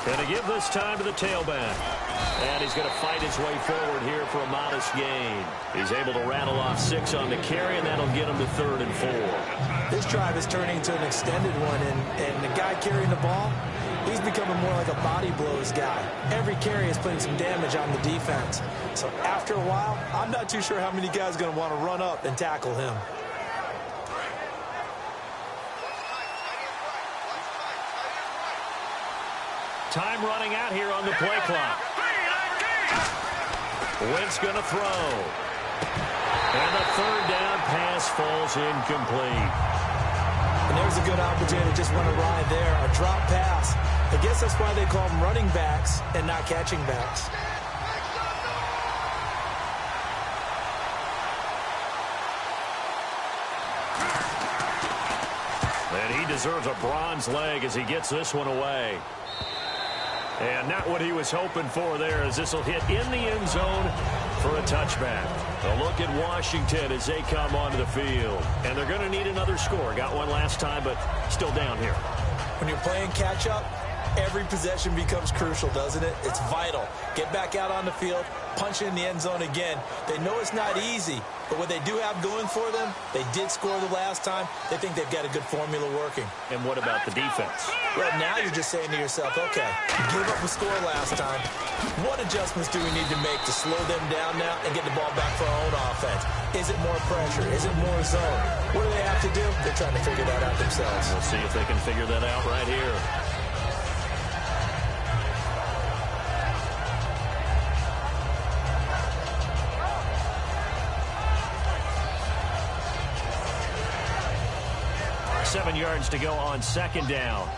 Going to give this time to the tailback. And he's going to fight his way forward here for a modest gain. He's able to rattle off 6 on the carry, and that'll get him to 3rd and 4. This drive is turning into an extended one, and the guy carrying the ball, he's becoming more like a body blows guy. Every carry is putting some damage on the defense. So after a while, I'm not too sure how many guys are going to want to run up and tackle him. Time running out here on the play clock. Wentz going to throw. And the 3rd down pass falls incomplete. And there's a good opportunity to just run a ride there, a drop pass. I guess that's why they call them running backs and not catching backs. deserves a bronze leg as he gets this one away. And not what he was hoping for there, as this will hit in the end zone for a touchback. A look at Washington as they come onto the field. And they're going to need another score. Got one last time, but still down here. When you're playing catch-up, every possession becomes crucial, doesn't it? It's vital. Get back out on the field, punch it in the end zone again. They know it's not easy, but what they do have going for them, they did score the last time. They think they've got a good formula working. And what about the defense? Well, now you're just saying to yourself, okay, you gave up a score last time. What adjustments do we need to make to slow them down now and get the ball back for our own offense? Is it more pressure? Is it more zone? What do they have to do? They're trying to figure that out themselves. We'll see if they can figure that out right here. Seven yards to go on second down.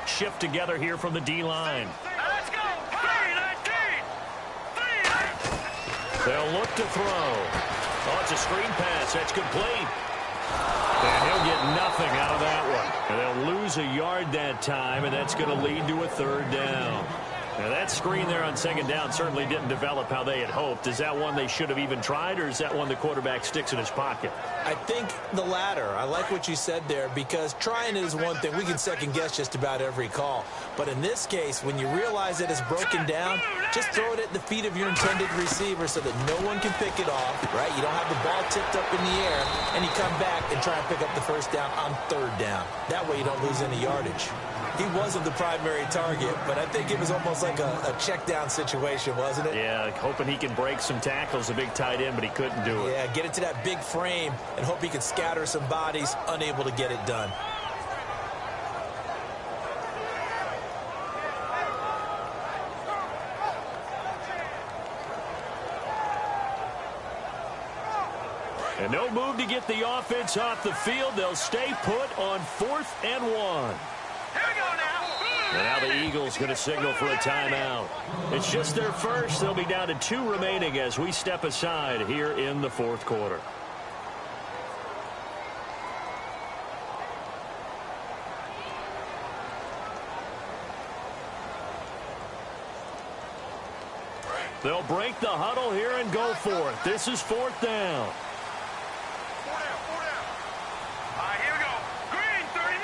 Shift together here from the D-line. Let's go. 3-19. They'll look to throw. Oh, it's a screen pass. That's complete. And he'll get nothing out of that one. And they'll lose a yard that time, and that's going to lead to a third down. Now, that screen there on second down certainly didn't develop how they had hoped. Is that one they should have even tried, or is that one the quarterback sticks in his pocket? I think the latter. I like what you said there, because trying it is one thing. We can second-guess just about every call. But in this case, when you realize that it's broken down, just throw it at the feet of your intended receiver so that no one can pick it off, right? You don't have the ball tipped up in the air, and you come back and try and pick up the first down on third down. That way you don't lose any yardage. He wasn't the primary target, but I think it was almost like a check-down situation, wasn't it? Yeah, hoping he can break some tackles, a big tight end, but he couldn't do it. Yeah, get it to that big frame and hope he could scatter some bodies, unable to get it done. And no move to get the offense off the field. They'll stay put on 4th and 1. Here we go now. And now the Eagles going to signal for a timeout. It's just their first. They'll be down to 2 remaining as we step aside here in the 4th quarter. They'll break the huddle here and go for it. This is 4th down. 4 down. All right, here we go. Green 39.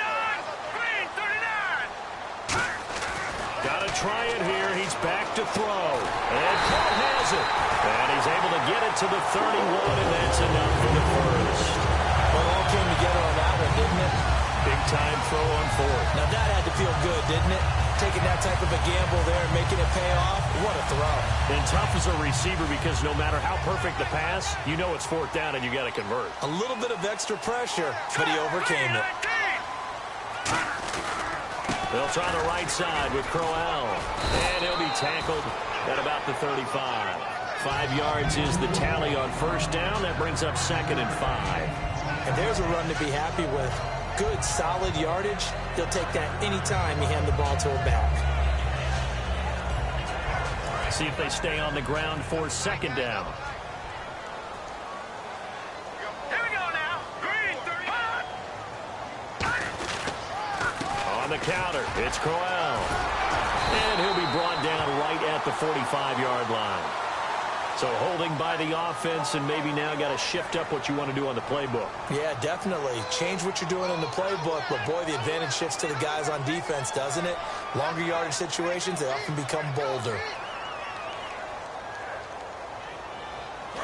Green 39. Got to try it here. He's back to throw. And Paul has it. And he's able to get it to the 31, and that's enough for the first. Well, it all came together on that one, didn't it? Big-time throw on 4th. Now, that had to feel good, didn't it? Taking that type of a gamble there and making it pay off. What a throw. And tough as a receiver, because no matter how perfect the pass, you know it's 4th down and you got to convert. A little bit of extra pressure, but he overcame it. They'll try the right side with Crowell. And he'll be tackled at about the 35. 5 yards is the tally on first down. That brings up 2nd and 5. And there's a run to be happy with. Good, solid yardage. He'll take that anytime you hand the ball to him back. See if they stay on the ground for 2nd down. Here we go now. Green 35. On the counter, it's Crowell. And he'll be brought down right at the 45-yard line. So holding by the offense, and maybe now got to shift up what you want to do on the playbook. Yeah, definitely. Change what you're doing in the playbook, but boy, the advantage shifts to the guys on defense, doesn't it? Longer yardage situations, they often become bolder.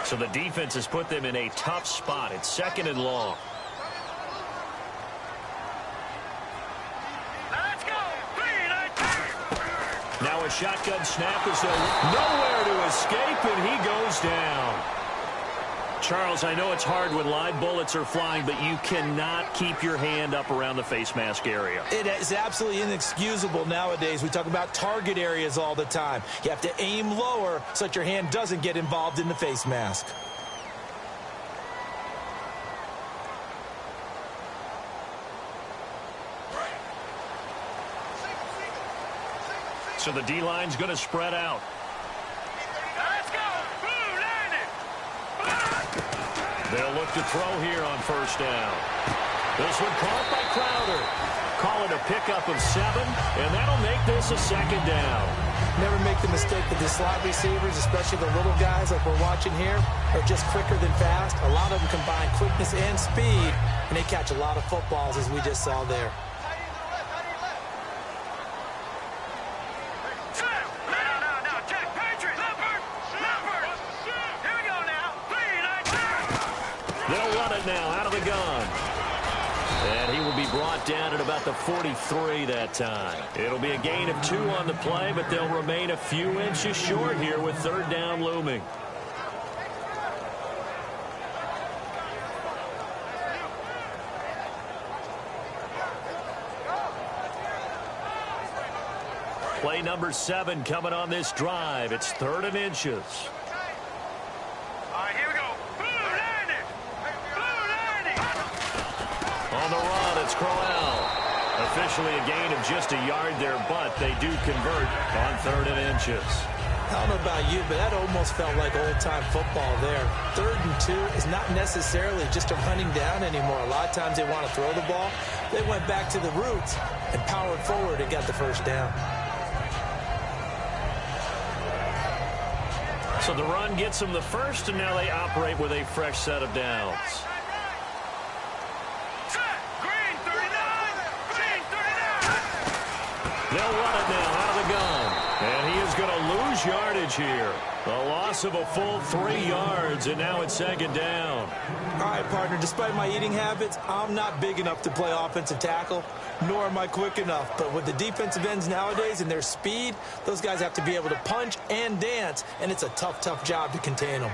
So the defense has put them in a tough spot. It's 2nd and long. Let's go. 3-19. Now a shotgun snap is nowhere to escape, and he goes down. Charles, I know it's hard when live bullets are flying, but you cannot keep your hand up around the face mask area. It is absolutely inexcusable nowadays. We talk about target areas all the time. You have to aim lower so that your hand doesn't get involved in the face mask. So the D-line's going to spread out. Let's go. Blue landing. They'll look to throw here on first down. This one caught by Crowder. Call it a pickup of 7, and that'll make this a second down. Never make the mistake that the slot receivers, especially the little guys like we're watching here, are just quicker than fast. A lot of them combine quickness and speed, and they catch a lot of footballs, as we just saw there. They'll run it now out of the gun. And he will be brought down at about the 43 that time. It'll be a gain of 2 on the play, but they'll remain a few inches short here with third down looming. Play number 7 coming on this drive. It's 3rd and inches. On the run, it's Crowell. Officially a gain of just a yard there, but they do convert on 3rd and inches. I don't know about you, but that almost felt like old-time football there. 3rd and 2 is not necessarily just a running down anymore. A lot of times they want to throw the ball. They went back to the roots and powered forward and got the first down. So the run gets them the first, and now they operate with a fresh set of downs. They'll run it now out of the gun. And he is going to lose yardage here. A loss of a full 3 yards, and now it's 2nd down. All right, partner, despite my eating habits, I'm not big enough to play offensive tackle, nor am I quick enough. But with the defensive ends nowadays and their speed, those guys have to be able to punch and dance, and it's a tough, tough job to contain them.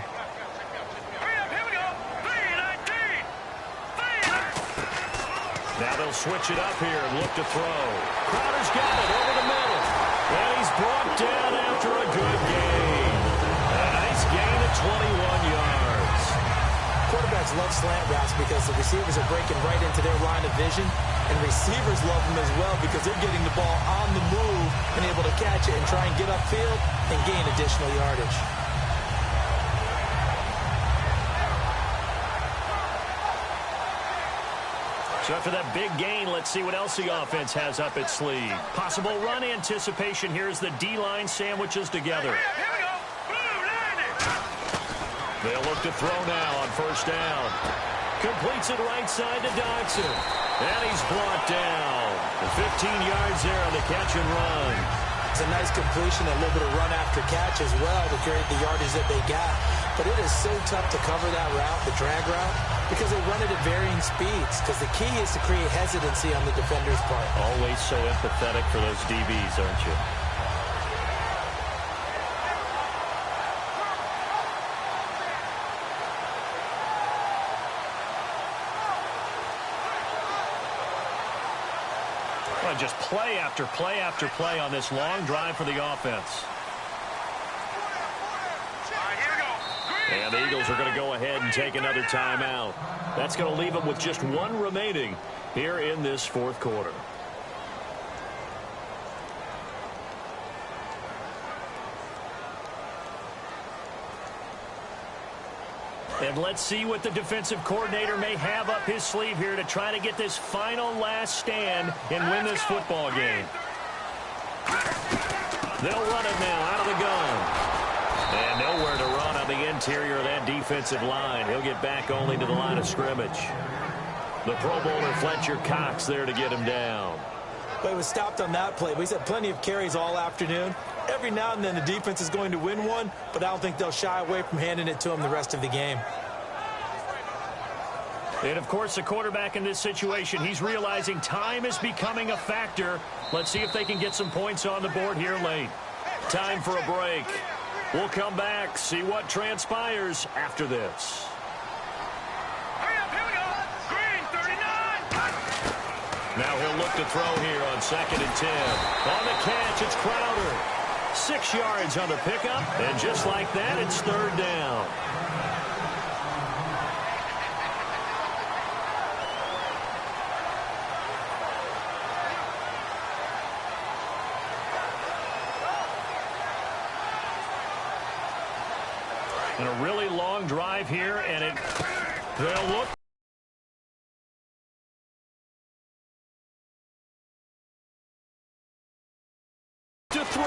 Now they'll switch it up here and look to throw. Crowder's got it over the middle. And he's brought down after a good gain. A nice gain of 21 yards. Quarterbacks love slant routes because the receivers are breaking right into their line of vision. And receivers love them as well because they're getting the ball on the move and able to catch it and try and get upfield and gain additional yardage. So after that big gain, let's see what else the offense has up its sleeve. Possible run anticipation here as the D-line sandwiches together. They'll look to throw now on 1st down. Completes it right side to Dodson. And he's brought down. The 15 yards there on the catch and run. It's a nice completion, a little bit of run after catch as well to create the yardage that they got. But it is so tough to cover that route, the drag route, because they run it at varying speeds. Because the key is to create hesitancy on the defender's part. Always so empathetic for those DBs, aren't you? Well, just play after play after play on this long drive for the offense. And the Eagles are going to go ahead and take another timeout. That's going to leave them with just 1 remaining here in this 4th quarter. And let's see what the defensive coordinator may have up his sleeve here to try to get this final last stand and win this football game. They'll run it now out of the gun. And nowhere to run on the interior of that defensive line. He'll get back only to the line of scrimmage. The Pro Bowler Fletcher Cox there to get him down. But he was stopped on that play. But he's had plenty of carries all afternoon. Every now and then the defense is going to win one, but I don't think they'll shy away from handing it to him the rest of the game. And, of course, the quarterback in this situation, he's realizing time is becoming a factor. Let's see if they can get some points on the board here late. Time for a break. We'll come back, see what transpires after this. Now he'll look to throw here on 2nd and 10. On the catch, it's Crowder. 6 yards on the pickup, and just like that, it's 3rd down. And a really long drive here, and they'll look to throw.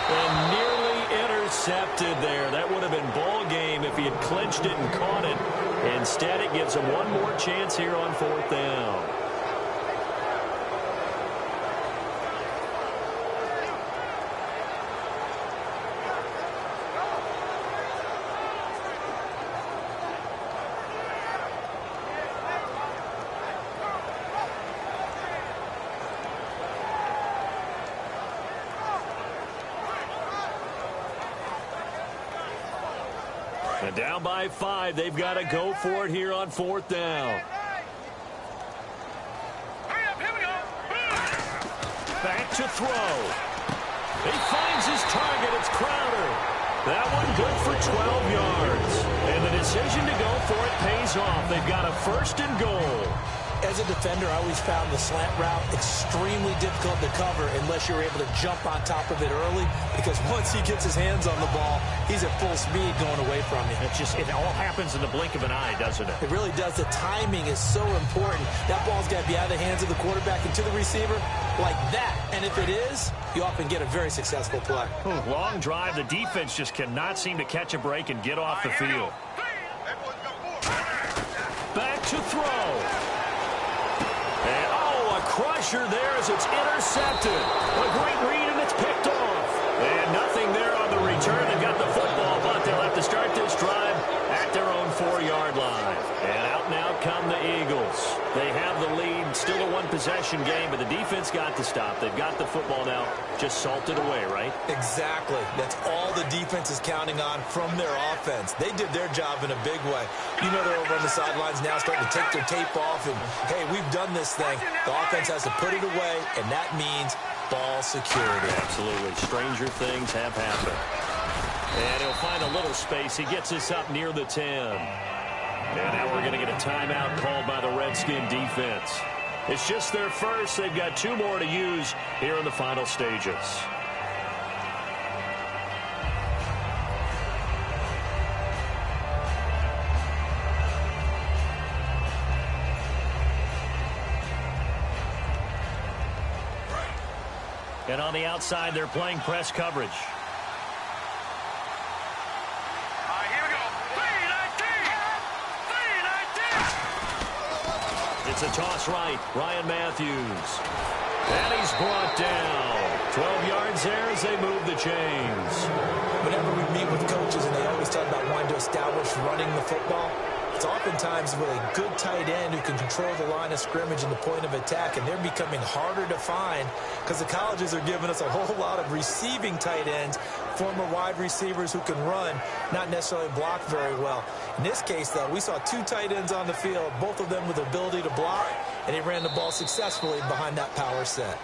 And nearly intercepted there. That would have been ball game if he had clinched it and caught it. Instead, it gives him one more chance here on 4th down. And down by 5, they've got to go for it here on 4th down. Back to throw. He finds his target. It's Crowder. That one good for 12 yards. And the decision to go for it pays off. They've got a 1st and goal. As a defender, I always found the slant route extremely difficult to cover unless you're able to jump on top of it early, because once he gets his hands on the ball, he's at full speed going away from you. It all happens in the blink of an eye, doesn't it? It really does. The timing is so important. That ball's got to be out of the hands of the quarterback and to the receiver like that. And if it is, you often get a very successful play. Long drive. The defense just cannot seem to catch a break and get off the field. Back to throw. And, a crusher there as it's intercepted. A great read, and it's picked off. And nothing there on the return. They've got the football, but they'll have to start this drive at their own 4-yard line. And out now come the Eagles. They have the lead. Still a one-possession game, but the defense got to stop. They've got the football now. Just salted away, right? Exactly. That's all the defense is counting on from their offense. They did their job in a big way. You know they're over on the sidelines now starting to take their tape off, and, hey, we've done this thing. The offense has to put it away, and that means ball security. Absolutely. Stranger things have happened. And he'll find a little space. He gets us up near the 10. And now we're going to get a timeout called by the Redskin defense. It's just their first. They've got 2 more to use here in the final stages. And on the outside, they're playing press coverage. It's a toss right. Ryan Matthews. And he's brought down. 12 yards there as they move the chains. Whenever we meet with coaches and they always talk about wanting to establish running the football, it's oftentimes with a good tight end who can control the line of scrimmage and the point of attack, and they're becoming harder to find because the colleges are giving us a whole lot of receiving tight ends, former wide receivers who can run, not necessarily block very well. In this case, though, we saw 2 tight ends on the field, both of them with the ability to block, and he ran the ball successfully behind that power set.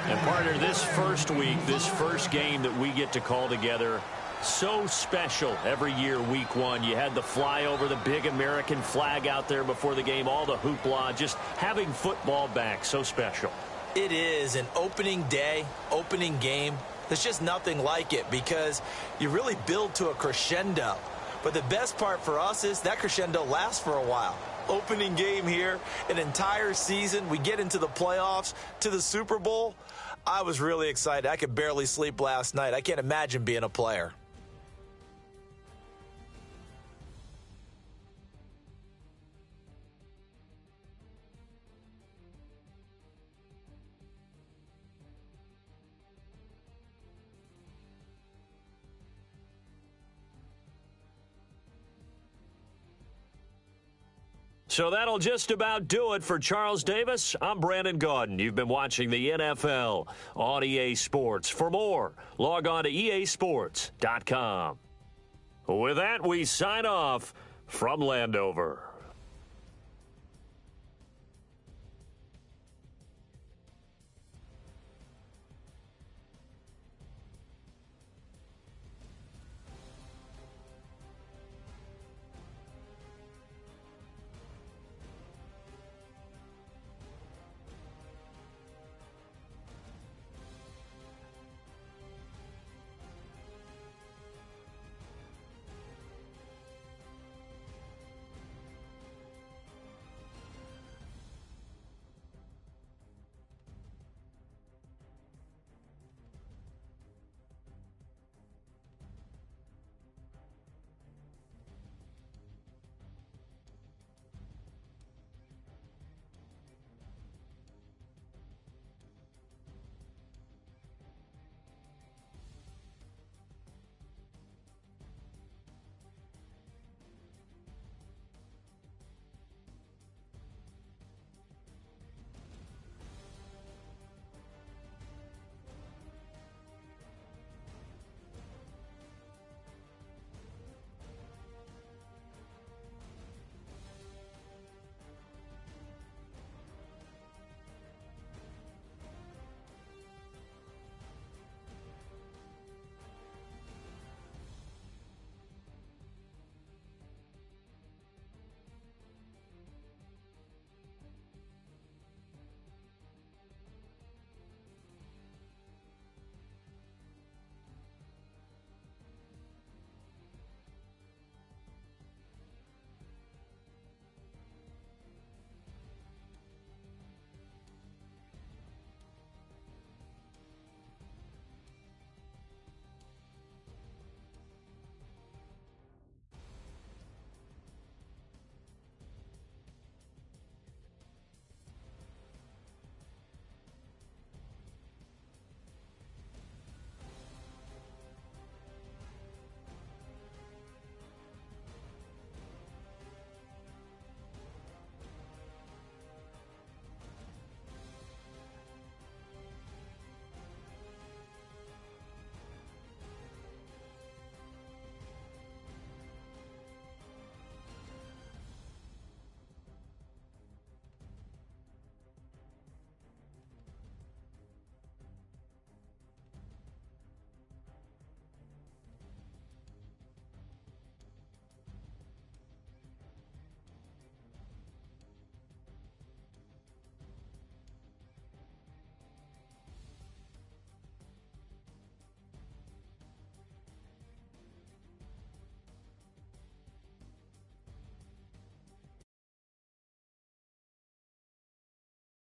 And partner, this first week, this first game that we get to call together, so special every year, week 1. You had the flyover, the big American flag out there before the game, all the hoopla, just having football back, so special. It is an opening day, opening game. There's just nothing like it because you really build to a crescendo. But the best part for us is that crescendo lasts for a while. Opening game here, an entire season. We get into the playoffs, to the Super Bowl. I was really excited. I could barely sleep last night. I can't imagine being a player. So that'll just about do it for Charles Davis. I'm Brandon Gaudin. You've been watching the NFL on EA Sports. For more, log on to easports.com. With that, we sign off from Landover.